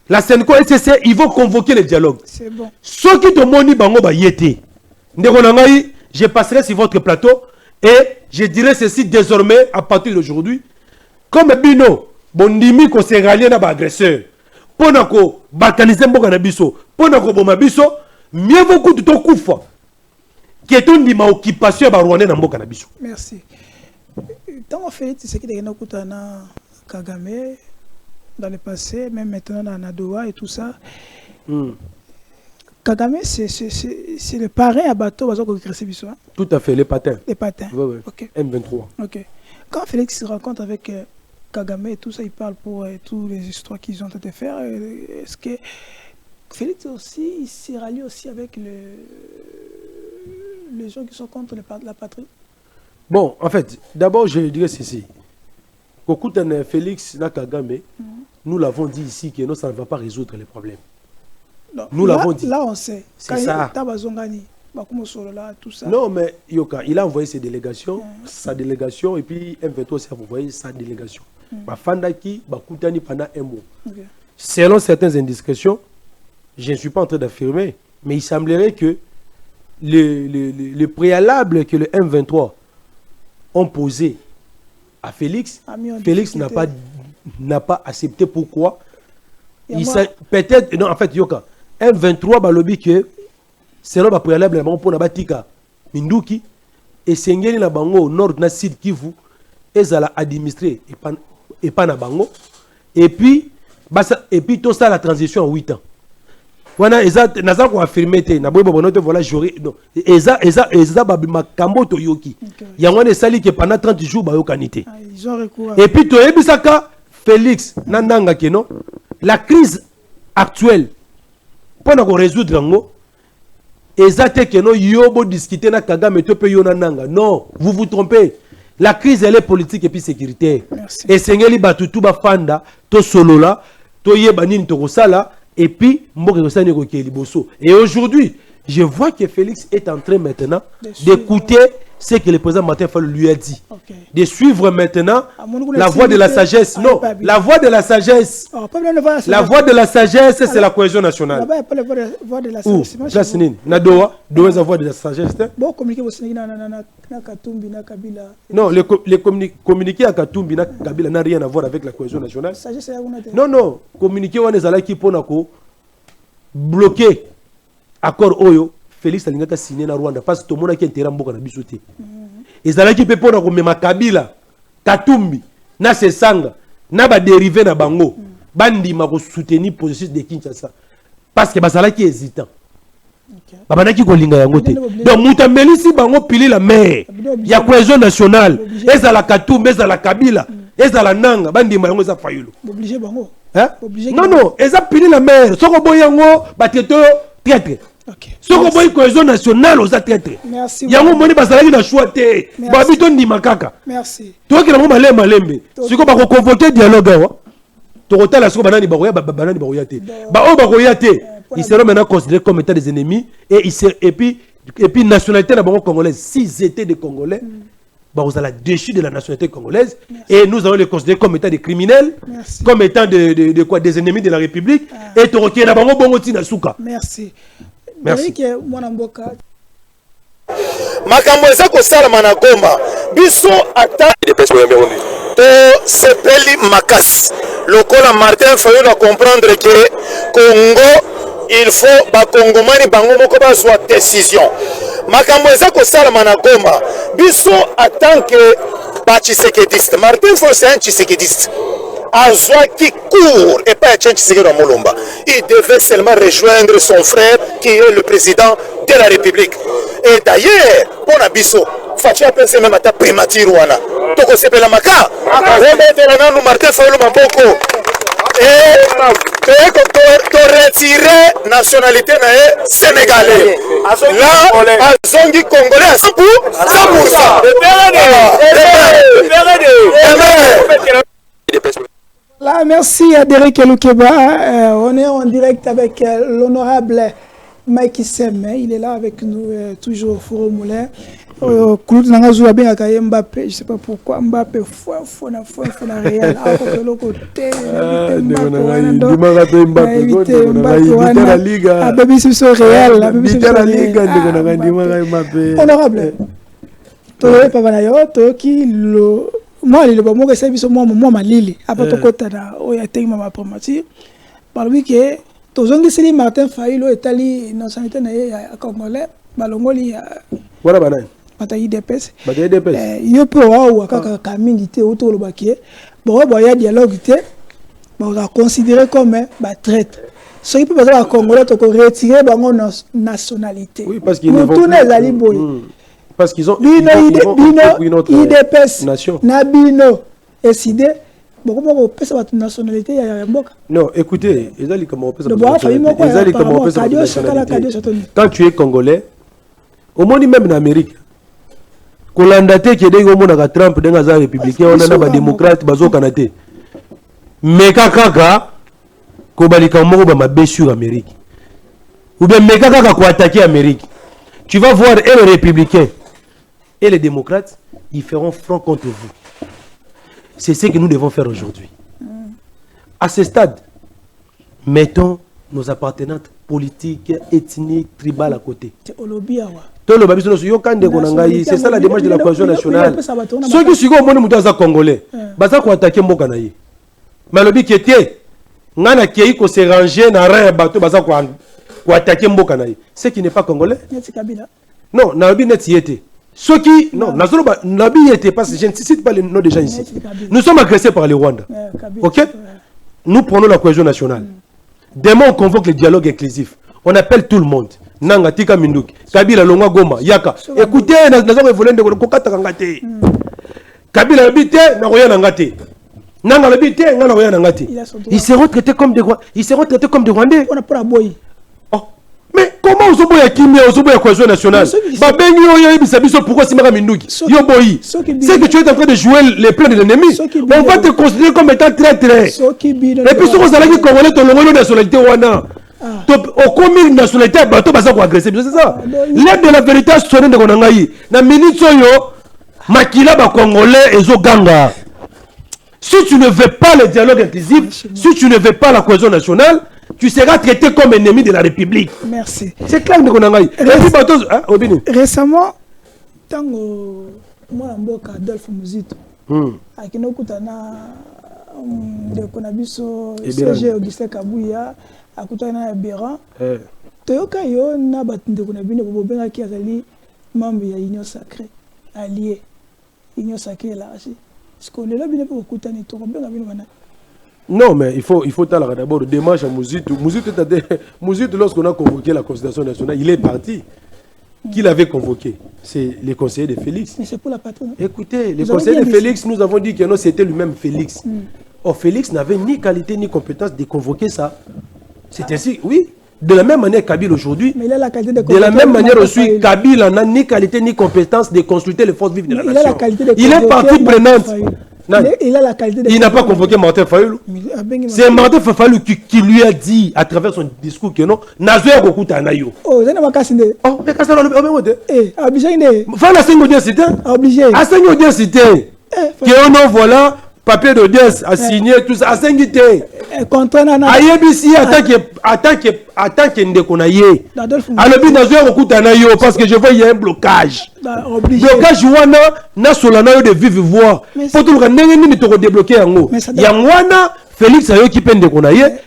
S1: La Sénéco SCC, ils vont convoquer le dialogue. C'est bon. Ceux qui te montrent Bango va y être. Je passerai sur votre plateau et je dirai ceci désormais à partir d'aujourd'hui. Comme Bino, Bondimi ko se rallier na ba agresseur. Pona ko balkaniser mboka na biso, pona ko boma biso, mieux vaut que to kufa. Qui est une occupation ba Rwanda na mboka na biso.
S3: Merci. Tant on fait ce qui est na Kagame dans le passé, même maintenant dans Nadoa et tout ça. Kagame c'est le parrain à bateau bazo ko créer biso.
S1: Tout à fait, les patins.
S3: Les patins.
S1: Ouais.
S3: OK.
S1: M23.
S3: OK. Quand Félix se rencontre avec Kagame et tout ça, il parle pour toutes les histoires qu'ils ont été faire. Est-ce que Félix aussi, il s'est rallié aussi avec les gens qui sont contre la patrie?
S1: Bon, en fait, d'abord, je dirais ceci. Kokutane Félix na Kagame, nous l'avons dit ici que nous, ça ne va pas résoudre les problèmes.
S3: Non,
S1: nous l'avons dit.
S3: Là, on sait.
S1: C'est ça.
S3: Tout ça.
S1: Non, mais Yoka, il a envoyé ses délégations, sa délégation, et puis M23 aussi a envoyé sa délégation. Bafandaki, Bakutani pendant un mois. Okay. Selon certaines indiscrétions, je ne suis pas en train d'affirmer, mais il semblerait que le préalable que le M23 ont posé à Félix, Félix n'a pas accepté. Pourquoi? Peut-être, non, en fait, Yoka, M23 a lobby que selon le préalable, pour Nabatika, Minduki, et Sengeli na bango nord na sud Kivu, ils allaient administrer et pas na bango. Et puis tout ça la transition en 8 ans. Voilà, ils ont affirmé que voilà, j'aurais. Non, ils ont kambo toyoki. Il y a un sali qui pendant 30 jours, ils ont recours. Et puis, Félix, Nandanga, non, la crise actuelle, pour nous résoudre, non, vous vous trompez. La crise, elle est politique et puis sécuritaire. Merci. Et Sengeli Batutu Bafanda, to Solola, to Yebanin Torosala, et puis Mboke Liboso. Et aujourd'hui, je vois que Félix est en train maintenant d'écouter ce que le président Martin Fayulu lui a dit. Okay. De suivre maintenant la voie de la sagesse. Non, la voie de la sagesse. La voie de la sagesse, c'est la cohésion nationale. Où? Nadoa, la voie de la sagesse. Non, les communiqués à Katumbi na Kabila n'a rien à voir avec la cohésion nationale. Non, communiqué on est allé qui pour bloquer accord Oyo. Félix Alingaka signé na Rwanda parce que tout le monde a intérêt à mboka na bisoté. Ils allaient qui peut pour na Kabila, Katumbi, na Sesanga, na ba dérivé na bango, bandi ma ko soutenir position de Kinshasa parce que basala qui hésitant. Babana ki ko linga yango te. Donc mutambeli si bango pili la mer. Ya cohésion nationale. Ezala Katumbi, ezala Kabila, ezala Nanga, bandi ma yango za Fayulu.
S3: Obligé bango.
S1: Hein? Non, ezala pili la mer. Soko boyango bateto traître. Ce qu'on voit cohésion nationale aux athlètes.
S3: Merci.
S1: Il y a un moment basala qui n'a choisi. Babito ni makaka.
S3: Merci.
S1: Toi qui n'as pas malembe. Ce qu'on va convoquer dialogue. Tu retournes la seconde banane baroya banane baroyate. Ba o baroyate. Ils seront maintenant considérés comme étant des ennemis et puis nationalité na bango congolaise. S'ils étaient des Congolais, bah vous allez déchu de la nationalité congolaise. Merci. Et nous allons les considérer comme étant des criminels. Merci. Comme étant des ennemis de la République. Et tu retiens na bango bongo tina suka.
S3: Merci.
S1: Merci.
S2: makambo eza kosalama na Goma biso ata to sepeli makasi lokola Martin Fayulu a comprendre que Congo il faut ba Congomani bango moko bazwa décision makambo eza kosalama na Goma biso en tant que ba Tshisekediste Martin Fayulu c'est un Tshisekediste Azwa qui court et pas Tshisekedi à Molomba. Il devait seulement rejoindre son frère qui est le président de la République. Et d'ailleurs, pour Abisso, Fachi a pensé même à ta primature wana. Toko sepela maka. Remettre la nanu Martin Fayulu Maboko. Et to retirer nationalité na sénégalais. Là, azongi congolais à 100%.
S3: Là, merci à Derek Elukeba. On est en direct avec l'honorable Mike Sem. Il est là avec nous, toujours au Forum Moulin. Claude Nangazou bien à Mbappé. Je ne sais pas pourquoi Mbappé faut Real. Honorable. Moi, il est bon, c'est moi, Malili. Après tout, quand on a été ma promotion, par lui que tous les gens Martin Fayulu est allé dans sa nationalité à Congolais, Balongoli à.
S1: Voilà, banane.
S3: Bataille d'EPS.
S1: Bataille d'EPS.
S3: Il peut avoir un camin qui autour du baquet. Bon, il y a dialogue, on va considérer comme un traite. Ce qui peut passer à Congolais, on va retirer la nationalité.
S1: Oui, parce qu'il
S3: nous tournons les alibouis.
S1: Parce qu'ils ont
S3: IDPS
S1: nation.
S3: Nabino décidé beaucoup de nationalité
S1: non, écoutez, quand tu es congolais, au moins même en Amérique, Kolandate qui est des Trump dans républicain, on a des démocrates bazo Canada. Mais kaka kobalika moko ba sur Amérique. Ou bien mais kaka ko attaquer Amérique. Tu vas voir et les républicains et les démocrates, ils feront front contre vous. C'est ce que nous devons faire aujourd'hui. À ce stade, mettons nos appartenances politiques, ethniques, tribales à côté. C'est ça la démarche de la cohésion nationale. Ceux qui sont au monde congolais, ils vont attaquer Mbokanaye. Mais le but qui était, ngana kei ko se ranger na rien bateau baza ko attaquer Mbokanaye. Ce qui n'est pas congolais. Non, Nabi net y était. Ceux qui non, Nabi était pas, je ne cite pas les noms des gens ici. Nous sommes agressés par les Rwandais. OK? Nous prenons la cohésion nationale. Demain on convoque le dialogue inclusif. On appelle tout le monde. Nanga tika Minduki, Kabila Longwa Goma, Yaka. Écoutez, nous avons évolué de Kokata Kangate. Kabila habité, Naroya Nangate. Nanga habité, Naroya Nangate. Ils seront traités comme des Rwandais.
S3: On a pas boy.
S1: Mais comment vous avez la cohésion nationale? Pourquoi c'est Minduki? C'est que tu es en train de jouer les plans de l'ennemi. On va te considérer comme étant très. Et puis, si vous allez Congolais, tu as la nationalité Wana. Au combien de nationalité, tu vas agresser. C'est ça. L'aide de la vérité, c'est de Konangaï. Na minute yo, Makila ba Congolais et Zoganga. Si tu ne veux pas le dialogue inclusif, si tu ne veux pas la cohésion nationale, tu seras traité comme ennemi de la République.
S3: Merci.
S1: C'est clair de Konangaï.
S3: Récemment, tant que moi, Adolphe Mouzito, à Kinokutana, de Konabiso, CG Augustin Kabouya, à Koutana Béran, Toyoka yo na batinde Konabine, Bobenga qui a ali membre de l'Union Sacrée, allié, Union Sacrée là. Est-ce qu'on est là bien pour Koutana et Tokobenga bien.
S1: Non, mais il faut d'abord démarche à Mouzito. Mouzito, lorsqu'on a convoqué la Constitution nationale, il est parti. Qui l'avait convoqué? C'est les conseillers de Félix.
S3: Mais c'est pour la patronne.
S1: Écoutez, les conseillers de Félix, nous avons dit que non, c'était lui-même Félix. Or, Félix n'avait ni qualité ni compétence de convoquer ça. C'est ainsi, oui. De la même manière, Kabila aujourd'hui, de la même manière aussi, Kabila n'a ni qualité ni compétence de consulter les forces vives de la nation. Il est partie prenante. Il n'a pas convoqué Martin Fayulu. C'est Martin Fayulu qui lui a dit à travers son discours que non, Nazoya Gokuta Nayo.
S3: Oh, c'est pas cassé.
S1: Oh, mais qu'est-ce que c'est?
S3: Obligé.
S1: Voilà, c'est une audience cité.
S3: Obligé.
S1: Ah, c'est une audience cité. Que non, voilà, papier d'audience, a signé tout ça, a 5 ité.
S3: Contrat nana.
S1: Ayebisi, attends que Ndekonaye. Alors, bien, parce que je vois, il y a un blocage. Blocage, wana, na solana de vive voix. Pour tout le monde, tu débloquer en haut. Yangwana, Félix Ayo qui peine Ndekonaye,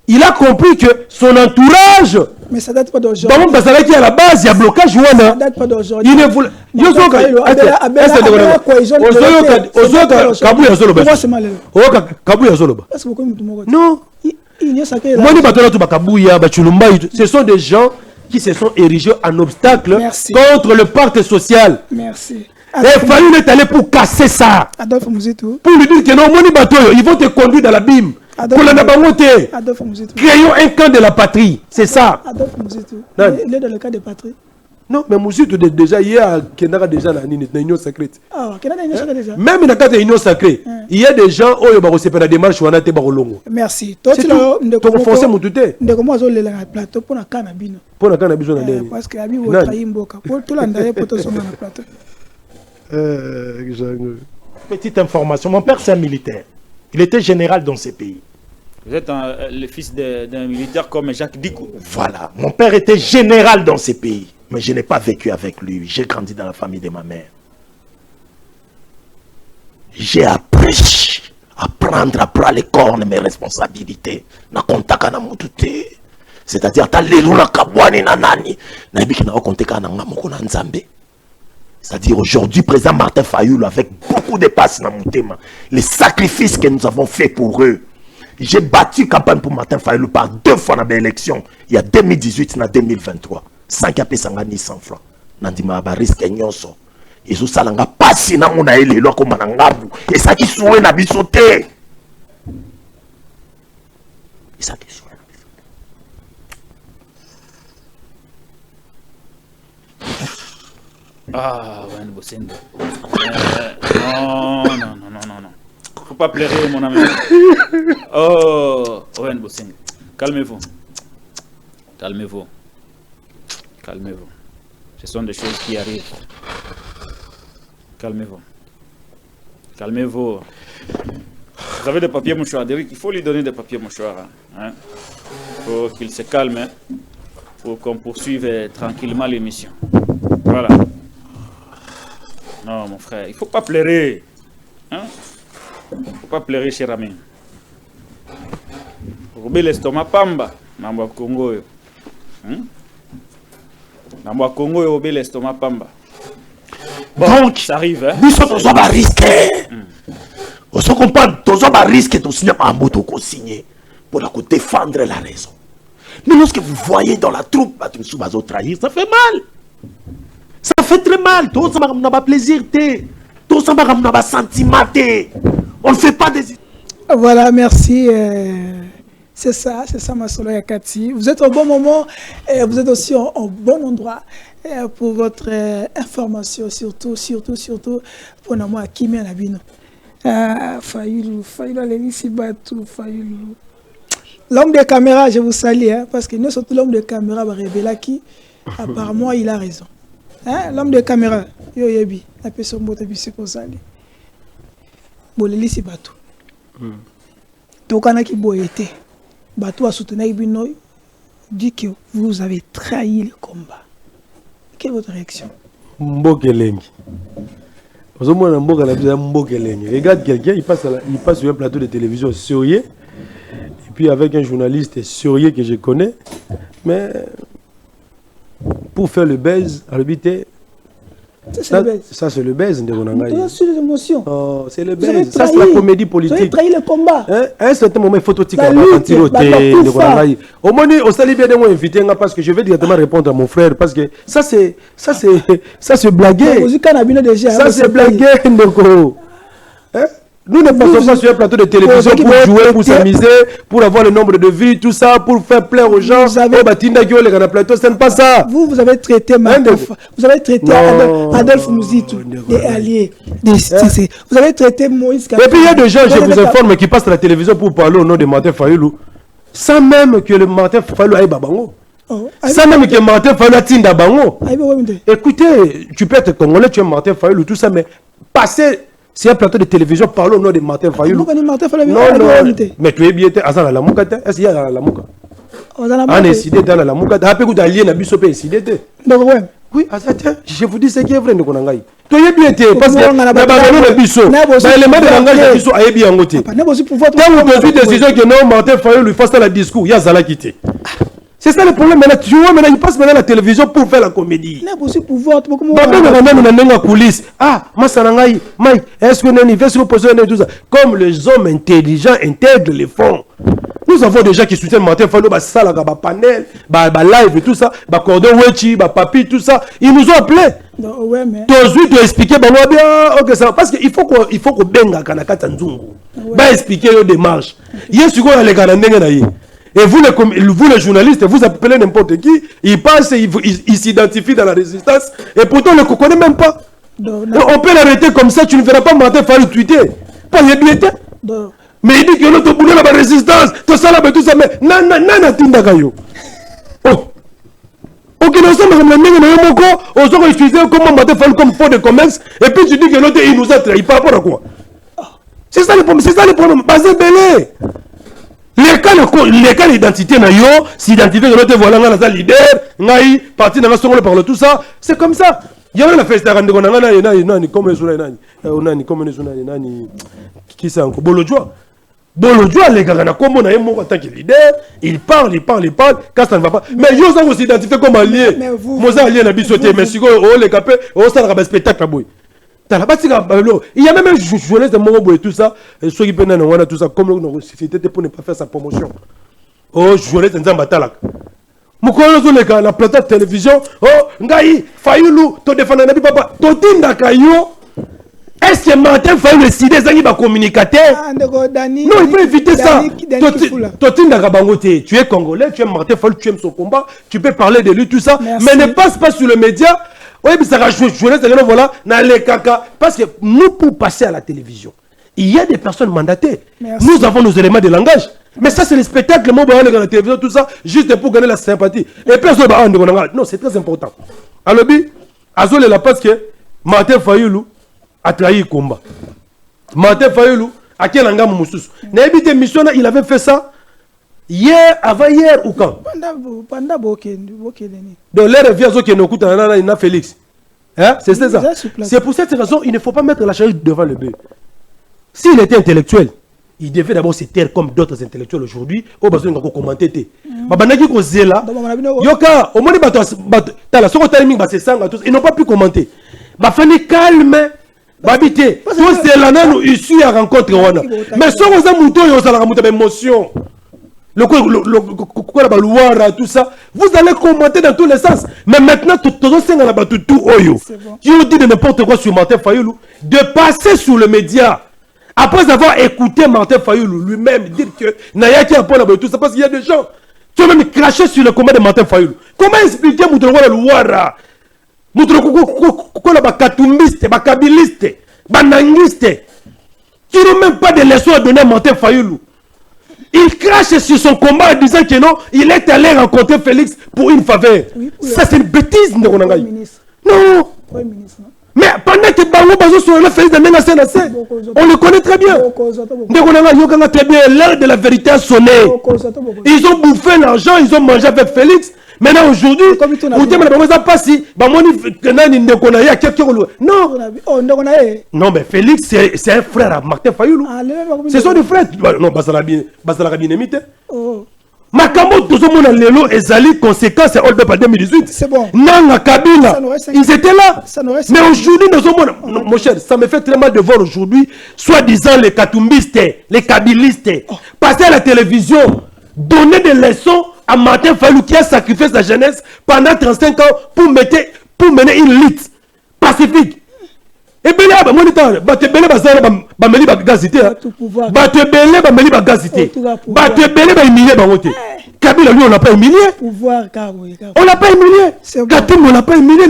S1: il a compris que son entourage.
S3: Mais ça date pas d'aujourd'hui.
S1: Parce que à la base, il y a blocage. Ça
S3: date pas d'aujourd'hui.
S1: Il ne voulait. Non. Ce sont des gens qui se sont érigés en obstacle contre le pacte social.
S3: Merci.
S1: Et Fayulu est allé pour casser ça.
S3: Adolphe Mouzitou.
S1: Pour lui dire que non, ils vont te conduire dans l'abîme. Créons un camp de la patrie. C'est ça.
S3: Adolphe Mouzitou. Il est dans le cas de patrie.
S1: Non, mais Mouzitou, déjà, il y a déjà dans l'union sacrée.
S3: Ah, qu'il y a une union déjà.
S1: Même dans le cas de l'union sacrée, il y a des gens qui ont fait la démarche ou été barolongo.
S3: Merci.
S1: Toi, tu as renforcé mon tuté.
S3: Comment on le plateau pour la cannabino.
S1: Pour la cannabino.
S3: Parce que Abi va trahir Mboka. Pour tout l'andré pour tout son plateau.
S4: Petite information, mon père c'est un militaire. Il était général dans ces pays.
S5: Vous êtes le fils d'un militaire comme Jacques Dicou.
S4: Voilà, mon père était général dans ces pays. Mais je n'ai pas vécu avec lui. J'ai grandi dans la famille de ma mère. J'ai appris à prendre à bras les cornes mes responsabilités. C'est-à-dire, c'est-à-dire aujourd'hui, président Martin Fayulu, avec beaucoup de passes dans mon thème, les sacrifices que nous avons faits pour eux. J'ai battu campagne pour Martin Fayulu par 2 fois dans l'élection. Il y a 2018 et 2023. 5 AP 100 francs. Nandima ba risque nyonso. Ezo salanga pasi na mona elelo ko manangabu. Et ça qui soué na bisote. Et ça qui soué na bisote.
S5: Ah, Owen Bosenga. Non. Faut pas pleurer, mon ami. Oh, Owen Bosenga. Calmez-vous. Ce sont des choses qui arrivent. Calmez-vous. Vous avez des papiers mouchoirs. Derrick, il faut lui donner des papiers mouchoirs. Hein? Faut qu'il se calme. Hein? Pour qu'on poursuive tranquillement l'émission. Voilà. Non, mon frère, il faut pas pleurer. Hein? Faut pas pleurer, cher ami. Roubez l'estomac pamba. Namba Congo. Namba Congo et roubez l'estomac pamba.
S4: Donc,
S5: ça arrive, hein?
S4: Nous sommes tous à risquer. On se comprend, tous à risquer, tous à moto qu'on signe pour défendre la raison. Mais lorsque vous voyez dans la troupe, trahir, ça fait mal. Ça fait très mal. Tous n'a pas plaisir. Tous n'a pas sentiment. On ne fait pas des...
S3: Voilà, merci. C'est ça, Masolo Yakati. Vous êtes au bon moment et vous êtes aussi au bon endroit pour votre information, surtout pour nous à Kimi Anabino. Fayulu, Alexis Batou, Fayulu. L'homme de caméra, je vous salue, hein, parce que nous, surtout l'homme de caméra, Rebelaki, apparemment, il a raison. Hein? L'homme de caméra, yo yebi, la personne qui est pour saluer. Bon, Alexis Batou. Donc, on a qui boyete. Batou a soutenu Binoy, dit que vous avez trahi le combat. Quelle est votre réaction?
S1: Mbokelengi. Regarde quelqu'un, il passe sur un plateau de télévision sérieux, et puis avec un journaliste sérieux que je connais, mais pour faire le buzz, à l'habité, ça c'est le buzz de Ronangaï. C'est le buzz, ça c'est la comédie politique. Vous avez
S3: trahi le combat.
S1: À un certain moment, il faut tout tirer de Ronangaï. Au moins, on s'est bien de moi inviter parce que je vais directement répondre à mon frère parce que ça c'est blagué. Ça c'est blagué, Ndoko. Nous ne passons pas sur un plateau de télévision pour jouer, pour s'amuser, pour avoir le nombre de vues, tout ça, pour faire plaire aux gens. Ça n'est pas ça.
S3: Vous avez traité vous avez traité Adolphe Mouzitou, des alliés. Vous avez traité Moïse.
S1: Et puis il y a des gens, je vous informe, qui passent à la télévision pour parler au nom de Martin Fayulu, sans même que le Martin Fayulu aille babango. Sans même que Martin Fayulu aille tinda bango. Écoutez, tu peux être congolais, tu es Martin Fayulu, tout ça, mais passer C'est un plateau de télévision, parlons au nom de Martin Fayulu. Non, mais tu es bien, Azan la Mouka, est-ce qu'il y a la Mouka? On a décidé dans la Mouka, tu as pu allier la Bissop et décidé. Oui, je vous dis ce qui est vrai, Nkonangaï. Tu es bien, parce que la Bissop, l'élément de langage de Bissop a bien ngoté. Quand vous avez décision que non, Martin Fayulu fasse la discours, il y a Zala quitté. C'est ça le problème. Maintenant, tu vois, maintenant, il passe maintenant à la télévision pour faire la comédie. Il y a aussi pouvoir. Ah, Massarangaï, Mike, est-ce qu'on a une position et tout ça? Comme les hommes intelligents intègrent les fonds. Nous avons des gens qui soutiennent Martin Fayulu, ça, la panel, live et tout ça, cordon Wechi, papi, tout ça. Ils nous ont appelés.
S3: Ouais, mais.
S1: Tu as expliqué, bien, ok, ça va. Parce qu'il faut qu'on benga Kanakata Nzungu. Va expliquer les démarches. Il y a ce qu'on a les Kanandenganaï. Et vous les journalistes, vous appelez n'importe qui, ils passent, ils s'identifient dans la résistance, et pourtant on ne le connaît même pas. On peut l'arrêter comme ça, tu ne verras pas Martin Fayulu tweeter. Pas y tweeter. Mais il dit que l'autre boulot la résistance, tout ça là, tout ça, mais non, tindakayo. Oh. Ok, nous sommes comme les Moko, on s'est utilisé comme Martin Fayulu comme fond de commerce, et puis tu dis que l'autre il nous a trahi par rapport à quoi? C'est ça le problème, Basé Belé. Les cas d'identité, s'identifier que l'autre voilà, on a leader, on a parti dans la seconde par tout ça, c'est comme ça. Il y a une fête de qui c'est encore Bolodjoa. Bolodjoa, les gars, on a comme on a un mot en tant que leader, il parle, quand ça ne va pas. Mais ils ont aussi identifié comme allié. Moi, allié n'a pas sauté, mais si on les capé, on s'en a un spectacle à bout. Il y a même un journaliste de Morobo et tout ça, ceux qui peuvent nous tout ça, comme nous c'était pour ne pas faire sa promotion. Oh, journaliste de Nzambatalak. Moukono les gars, la plateforme de télévision, oh, Ngaï, Fayulu, to défendre Nabi Papa, to tinda kayo. Est-ce que Martin Fayulu décide ça, il va communiquer? Non, il faut éviter ça. To tinda kabangote, tu es congolais, tu aimes Martin Fayulu, tu aimes son combat, tu peux parler de lui, tout ça, mais ne passe pas sur le média. Oui, mais ça va jouer, voilà, dans les caca. Parce que nous, pour passer à la télévision, il y a des personnes mandatées. Merci. Nous avons nos éléments de langage. Mais ça, c'est le spectacle, moi, dans la télévision, tout ça, juste pour gagner la sympathie. Et personne va non, c'est très important. Alors, Azol est là parce que Martin Fayulu a trahi le combat. Martin Fayulu a quel engagement Moussous. N'habite mission, il avait fait ça. Hier, avant-hier ou quand?
S3: Pendant
S1: donc les reviens qui nous coûtent un Félix. Hein? C'est ça. C'est pour cette raison il ne faut pas mettre la charrue devant le bœuf. S'il était intellectuel, il devait d'abord se taire comme d'autres intellectuels aujourd'hui. Au besoin de commenter. Babanaki ko zela. Yoka, au moins ils n'ont pas pu commenter. Bafani calme. Babité. Tous ces là nous issus à rencontre. Mais si on a mouton, on a une émotion. Tout ça, vous allez commenter dans tous les sens. Mais maintenant, tout Oyo, qui ont dit de n'importe quoi sur Martin Fayulu, de passer sur le média, après avoir écouté Martin Fayulu lui-même dire que Naya qui a pas tout ça, parce qu'il y a des gens qui ont même craché sur le combat de Martin Fayulu. Comment expliquer Moutrouara Louara, Moutrouara Bakatumbiste, Bakabiliste, Banangiste, qui n'ont même pas de leçons à donner à Martin Fayulu? Il crache sur son combat en disant que non, il est allé rencontrer Félix pour une faveur. Oui, ça, c'est une bêtise, non. Mais pendant que Bango Bazo sur le Félix de on le connaît très bien. Très bien, l'heure de la vérité a sonné. Ils ont bouffé l'argent, ils ont mangé avec Félix. Maintenant, aujourd'hui, non, mais Félix, c'est un frère à Martin Fayulu. C'est son frère. Non, Basala bien imité. Makambo, tout le monde lelo ezali conséquence et Olbe par 2018.
S3: C'est bon.
S1: Nanga Kabila, ils étaient là. Mais aujourd'hui, mon cher, ça me fait très mal de voir aujourd'hui, soi-disant les katumbistes, les kabilistes, passer à la télévision, donner des leçons à Martin Fayulu qui a sacrifié sa jeunesse pendant 35 ans pour mener une lutte pacifique. Et bien là, Batebele Bazara Bameli Bagazité. Batebele Bameli Bagazité. Batebele Bamili Bamote. Kabila, lui, on l'a pas humilié. On l'a pas humilié. Katim, on l'a pas humilié.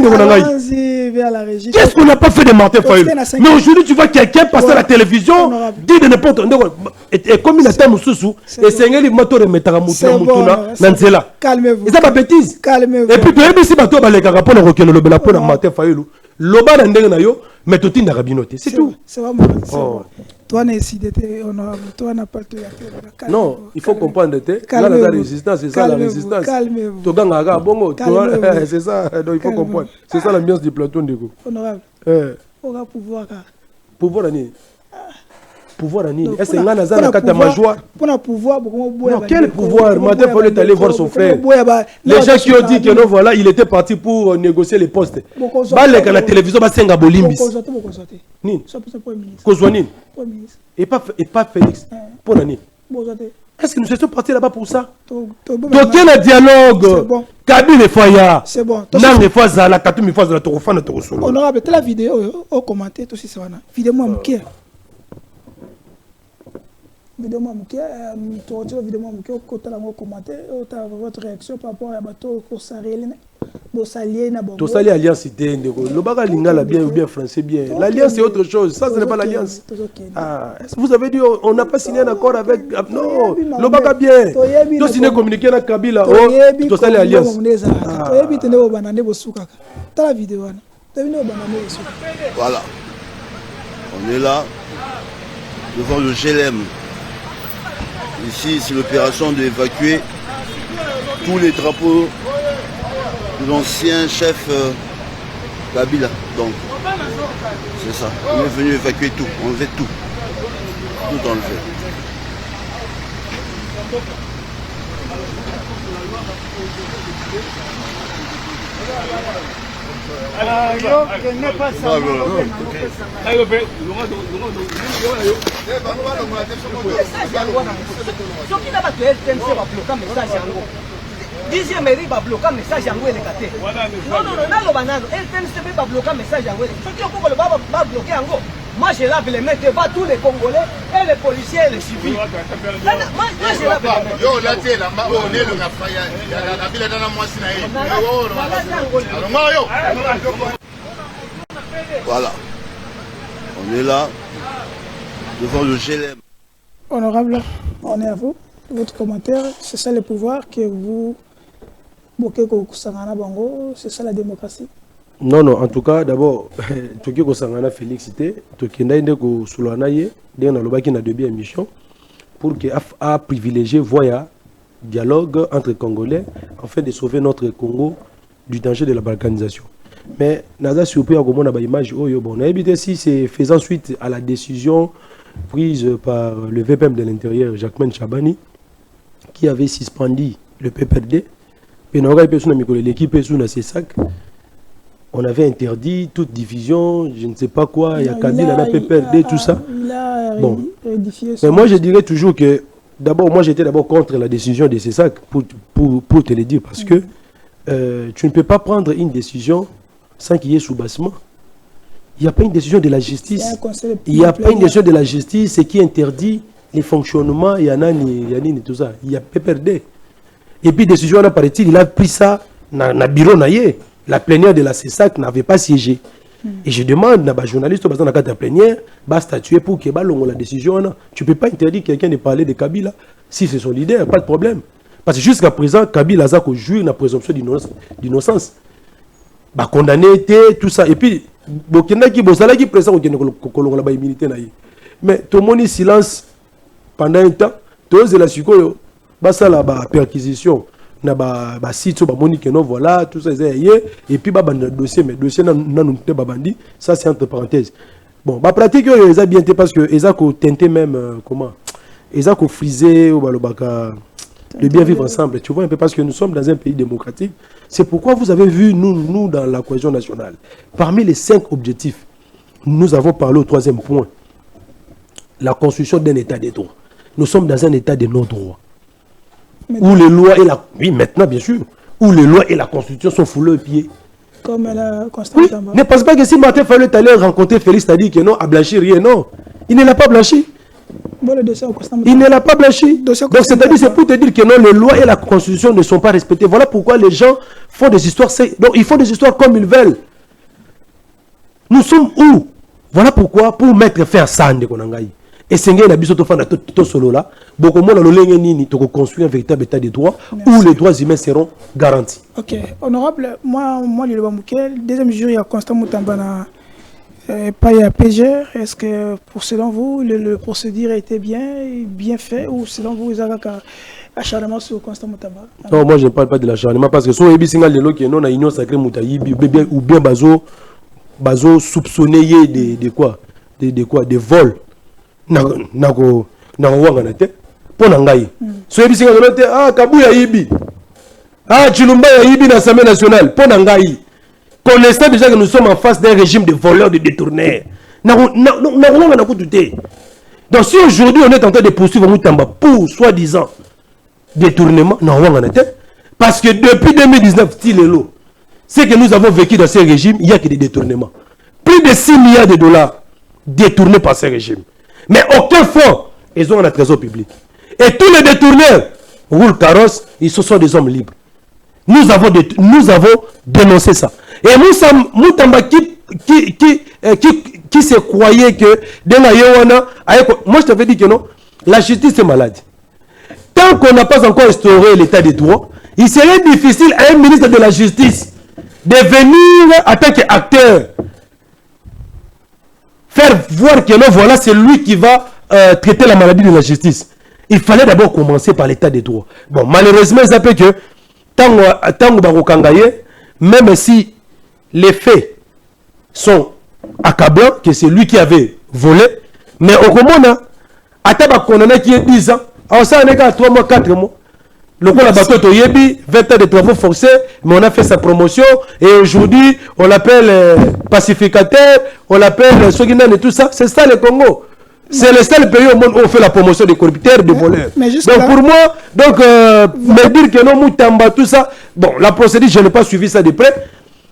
S1: Qu'est-ce qu'on n'a pas fait de Martin Fayulu? Mais aujourd'hui, tu vois quelqu'un passer à la télévision, dire de n'importe quoi. Et comme il a été Moussou, et c'est un moto de Metaramoutuna, Nanzela.
S3: Calmez-vous.
S1: C'est pas bêtise.
S3: Calmez-vous.
S1: Et puis, tu as vu si bateau, les carapons, le Martin Fayulu. Loba Nandenayo. Mais tout est rabinoté, c'est tout.
S3: C'est vraiment. Toi, honorable. Toi, n'a pas le
S1: non, il faut comprendre. Là, la résistance, c'est ça la résistance.
S3: Calmez-vous.
S1: C'est ça, donc il faut comprendre. C'est ça l'ambiance du plateau, Ndeko.
S3: Honorable. On va pouvoir.
S1: Pouvoir à ni. Pouvoir à ni. Est-ce que Nana a carte ma joie?
S3: Pour le pouvoir,
S1: non, quel pouvoir? Martin Fayulu est allé voir son frère. Les gens qui ont dit que non, voilà, il était parti pour négocier les postes. Balek à la télévision, va s'enga bolimbis. Ni. Kozwanin. Et pas Félix. Pour l'année. Est-ce que nous sommes partis là-bas pour ça? Aucun dialogue. Kabine et Faya.
S3: C'est bon.
S1: Non, les fois à la Katoumi, fois à la Torofane, Torosolo.
S3: Honorable, la vidéo au commentaire, tout ça. Vidéo moi, Mouké. Vidéo moi, Mouké. Tu retires vidéo moi, Mouké. Côté la commentaire, votre réaction par rapport à bateau pour s'arrêter.
S1: Tout ça, l'alliance, c'était le baga lingala bien ou bien français bien. L'alliance, c'est autre chose. Ça, ce n'est pas l'alliance. Vous avez dit, on n'a pas signé un accord avec. Non, le baga bien. Tout signé communiqué avec Kabila. Tout ça, l'alliance.
S6: Voilà. On est là, devant le GLM. Ici, c'est l'opération d'évacuer tous les drapeaux de l'ancien chef Kabila. Donc, c'est ça. On est venu évacuer tout, enlever tout. Tout enlever.
S7: Dixième mairie va bloquer message yango elekate. Non, non, banano. Elle TNCB va bloquer message yango. Ce qui est va bloquer yango. Moi je lave les mains devant tous les Congolais et les policiers et les civils. Moi je lave les mains. Yo là tu es là, on est le Rafaya. La ville dans la moitié
S6: Voilà. On est là devant le GLM.
S3: Honorable, on est à vous. Votre commentaire, c'est ça le pouvoir que vous c'est ça la démocratie?
S1: Non, non, en tout cas, d'abord, Toki Kosangana félicité, Toki Naïne Ko Soulanaye, dans le Lobaki na début émission, pour qu'il a privilégié voya dialogue entre Congolais afin de sauver notre Congo du danger de la balkanisation. Mais Naza surpris à comment on a image, oh yo bon, on si c'est faisant suite à la décision prise par le VPM de l'intérieur, Jacquemain Chabani, qui avait suspendu le PPRD. L'équipe on avait interdit toute division, je ne sais pas quoi, il y a Kabila, la PPRD, tout ça. Bon. Mais moi je dirais toujours que, d'abord, moi j'étais d'abord contre la décision de CESAC, pour te le dire, parce que tu ne peux pas prendre une décision sans qu'il y ait soubassement. Il n'y a pas une décision de la justice. Il n'y a pas une décision de la justice qui interdit les fonctionnements, il y en a ni tout ça. Il y a PPRD. Et puis, décision, il a pris ça dans le bureau. La plénière de la CESAC n'avait pas siégé. Et je demande à un journaliste, dans la plénière, de statuer pour qu'il y ait la décision. Tu ne peux pas interdire quelqu'un de parler de Kabila si c'est son leader, pas de problème. Parce que jusqu'à présent, Kabila a joué la présomption d'innocence. Condamné, tout ça. Et puis, il y a qui présent la immunité. Mais tout le monde est silence pendant un temps. Tout le monde est la perquisition. Na ba site ba monique non voilà tout ça et puis ba dossier mais dossier nan ba bandi ça c'est entre parenthèses. Bon ba pratique ils a bien été parce que ils a ko tenter même comment ils a ko friser ou ba le baka de bien vivre ensemble, tu vois un peu, parce que nous sommes dans un pays démocratique. C'est pourquoi vous avez vu nous dans la cohésion nationale, parmi les 5 objectifs, nous avons parlé au 3e point, la construction d'un état des droits. Nous sommes dans un état de non-droit. Où les lois et la... Oui, maintenant, bien sûr. Où les lois et la Constitution sont foulées aux pieds.
S3: Comme elle a constaté.
S1: Oui, ne pense pas que si Martin Fayulu est allé rencontrer Félix, t'as dit que non, à blanchir rien, non. Il ne l'a pas blanchi. Il ne l'a pas blanchi. Donc, c'est-à-dire, c'est pour te dire que non, les lois et la Constitution ne sont pas respectées. Voilà pourquoi les gens font des histoires. Donc, ils font des histoires comme ils veulent. Nous sommes où? Voilà pourquoi, pour mettre fin à ça, et c'est un abisso to solo là, beaucoup moins la construire un véritable état de droit où les droits humains seront garantis.
S3: Ok, honorable, moi le deuxième jour il y a Constant Moutamba Pas à PGR. Est-ce que, selon vous, le procédure a été bien fait ou selon vous, ils ont acharnement sur Constant Moutamba?
S1: Non, moi je ne parle pas de l'acharnement parce que si on a non a union sacrée Moutayibi ou bien bazo soupçonné de quoi? Des vols. Nako wanga te. Pour nangai. So ebi singa te ah Kabuya yibi. Ah Chilumba yibi na l'Assemblée nationale. Pour nangai. Connaissant déjà que nous sommes en face d'un régime de voleurs, de détourneurs. Donc si aujourd'hui on est en train de poursuivre Moutamba pour soi-disant détournement, parce que depuis 2019, ce que nous avons vécu dans ce régime, il n'y a que des détournements. Plus de 6 milliards de dollars détournés par ce régime. Mais aucun fonds, ils ont un trésor public. Et tous les détourneurs roulent carrosse, ils sont des hommes libres. Nous avons dénoncé ça. Et Moutamba qui se croyait que moi je t'avais dit que non, la justice est malade. Tant qu'on n'a pas encore instauré l'état de droit, il serait difficile à un ministre de la justice de venir en tant qu'acteur faire voir que non, voilà, c'est lui qui va traiter la maladie de la justice. Il fallait d'abord commencer par l'état de droit. Bon, malheureusement, ça peut que tant même si les faits sont accablants, que c'est lui qui avait volé, mais au Comona, à Tabakona qui est 10 ans, alors ça n'est qu'à 3 mois, 4 mois. Le coup, la bateau Toyebi, 20 ans de travaux forcés, mais on a fait sa promotion, et aujourd'hui, on l'appelle pacificateur, on l'appelle Soguinan et tout ça. C'est ça le Congo. C'est le seul pays au monde où on fait la promotion des corrupteurs, des voleurs. Donc pour moi, me dire que non, Moutamba, tout ça, bon, la procédure, je n'ai pas suivi ça de près,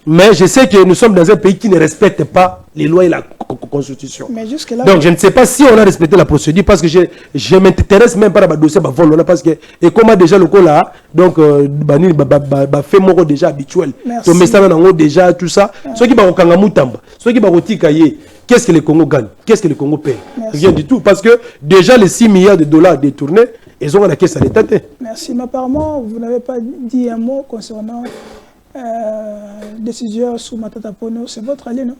S1: mais je sais que nous sommes dans un pays qui ne respecte pas les lois et la constitution. Mais jusque-là, donc je ne sais pas si on a respecté la procédure parce que je m'intéresse même pas à dossier vol parce que et comment déjà le coup là donc fait mon déjà habituel. Donc mais ça déjà tout ça. Ceux qui vont au Moutamba, ceux qui vont au Tikaye, qu'est-ce que le Congo gagne? Qu'est-ce que le Congo paye? Rien du tout parce que déjà les 6 milliards de dollars détournés, ils ont à la caisse à l'État.
S3: Merci. Mais apparemment, vous n'avez pas dit un mot concernant décision sous Matata Ponyo. C'est votre allié, non?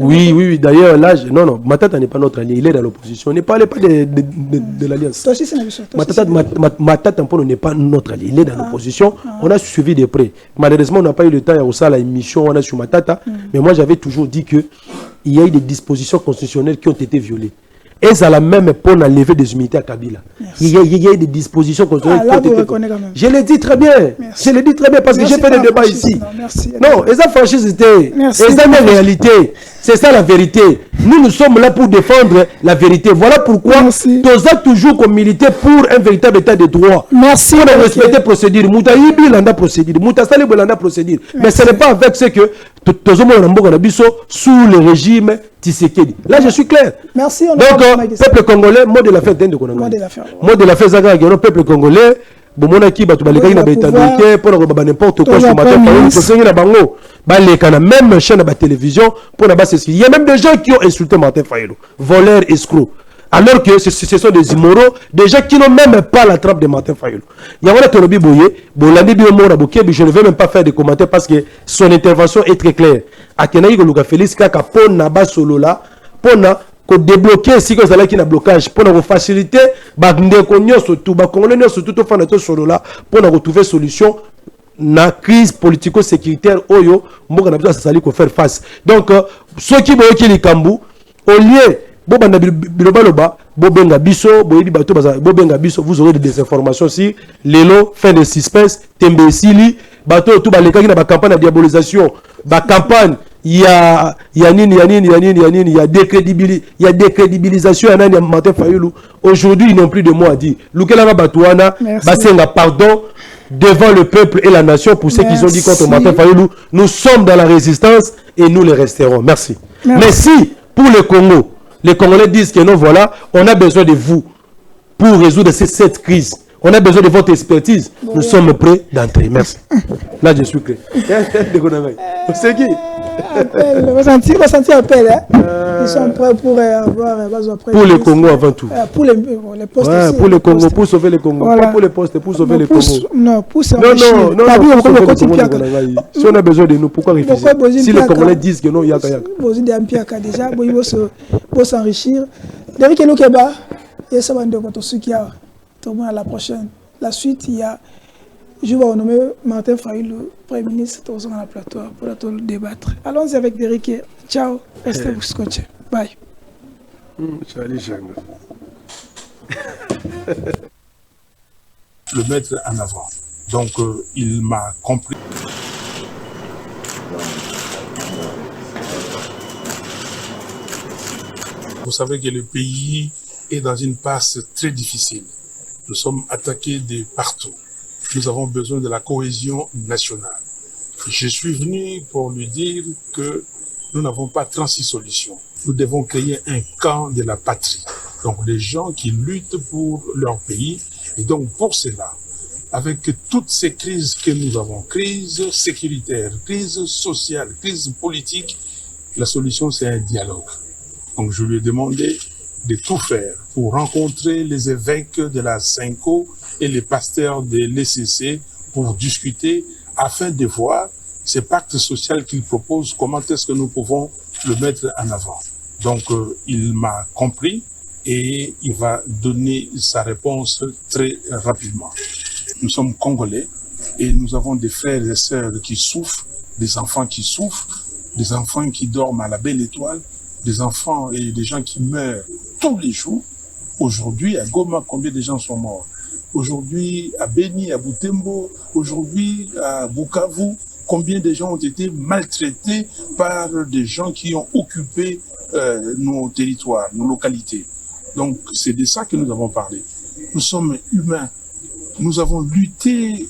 S1: Oui. D'ailleurs, là, non, Matata n'est pas notre allié, il est dans l'opposition. Ne parlez pas de l'alliance. Matata Ponyo n'est pas notre allié, il est dans l'opposition. On a suivi de près. Malheureusement, on n'a pas eu le temps à faire la émission, on a sur Matata. Mais moi, j'avais toujours dit qu'il y a eu des dispositions constitutionnelles qui ont été violées. Et ça la même pour lever des humilités à Kabila. Il y a des dispositions constitutionnelles qui ont été violées. Je l'ai dit très bien. Je l'ai dit très bien parce que j'ai fait des débats ici. Non, les franchise c'était. C'est une réalité. C'est ça la vérité. Nous sommes là pour défendre la vérité. Voilà pourquoi nous avons toujours comme militer pour un véritable état de droit. Merci. Pour respecter la procédure. Moutayibi landa procédure. Moutassali landa procédure. Mais ce n'est pas avec ce que sous le régime Tshisekedi. Là, je suis clair. Merci. Donc, peuple congolais, mot de la fête. Mot de la fête, peuple congolais. N'importe quoi sur même chaîne de télévision pour il y a même des gens qui ont insulté Martin Fayulu, voleurs, escrocs, alors que ce sont des immoraux, des gens qui n'ont même pas la trappe de Martin Fayulu. Il y a je ne vais même pas faire de commentaires parce que son intervention est très claire. Félix Kaka pour débloquer si vous avez un blocage pour nous faciliter pour retrouver solution na crise politico-sécuritaire oyo mboka na biso asali ko faire face. Donc ceux qui boye ki likambu au lieu bobanda bilobaloba bobenga biso boyebi bato bobenga biso, vous aurez des informations si lelo fin de suspense tembe sili bato tout balekaki na ba campagne de diabolisation ba campagne il y a décrédibilisation à Martin Fayulu. Aujourd'hui, ils n'ont plus de mots à dire. Lukela Batouana, Basenga pardon devant le peuple et la nation pour ce qu'ils ont dit contre Martin Fayulu. Nous sommes dans la résistance et nous les resterons. Merci. Mais si, pour le Congo, les Congolais disent que non, voilà, on a besoin de vous pour résoudre cette crise. On a besoin de votre expertise. Nous sommes prêts d'entrer. Merci. Là, je suis prêt. C'est qui?
S3: Appel, ressenti appel. Hein? Ils sont prêts pour avoir
S1: pour le Congo avant tout.
S3: Pour les postes aussi.
S1: Pour le Congo, pour sauver le Congo. Voilà. Pas pour les postes, pour sauver le Congo.
S3: Non, pour sauver
S1: non,
S3: le
S1: Congo. Si on a besoin de nous, pourquoi refuser? Si les Congolais disent que non, il y a qu'à
S3: déjà, pour s'enrichir. Derrick Elokeba, et ça va nous donner ce qu'il y a. À la prochaine. La suite, il y a. Je vais nommer Martin Fayulu, le Premier ministre, dans la plateau pour débattre. Allons-y avec Derrick. Ciao, restez vous scotché. Bye.
S8: Le mettre en avant. Donc, il m'a compris. Vous savez que le pays est dans une passe très difficile. Nous sommes attaqués de partout. Nous avons besoin de la cohésion nationale. Je suis venu pour lui dire que nous n'avons pas 36 solutions. Nous devons créer un camp de la patrie. Donc, des gens qui luttent pour leur pays. Et donc, pour cela, avec toutes ces crises que nous avons, crise sécuritaire, crise sociale, crise politique, la solution, c'est un dialogue. Donc, je lui ai demandé de tout faire pour rencontrer les évêques de la Cinco et les pasteurs de l'ECC pour discuter afin de voir ce pacte social qu'il propose, comment est-ce que nous pouvons le mettre en avant. Donc, il m'a compris et il va donner sa réponse très rapidement. Nous sommes Congolais et nous avons des frères et sœurs qui souffrent, des enfants qui souffrent, des enfants qui dorment à la belle étoile, des enfants et des gens qui meurent tous les jours. Aujourd'hui, à Goma, combien de gens sont morts? Aujourd'hui, à Beni, à Butembo, aujourd'hui, à Bukavu, combien de gens ont été maltraités par des gens qui ont occupé nos territoires, nos localités. Donc, c'est de ça que nous avons parlé. Nous sommes humains. Nous avons lutté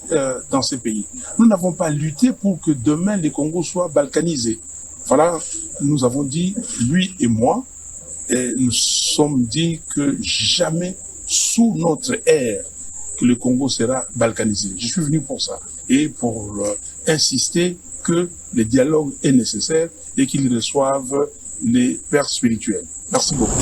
S8: dans ces pays. Nous n'avons pas lutté pour que demain, les Congos soient balkanisés. Voilà, nous avons dit, lui et moi, et nous sommes dit que jamais sous notre ère que le Congo sera balkanisé. Je suis venu pour ça et pour insister que le dialogue est nécessaire et qu'ils reçoivent les pères spirituels. Merci beaucoup.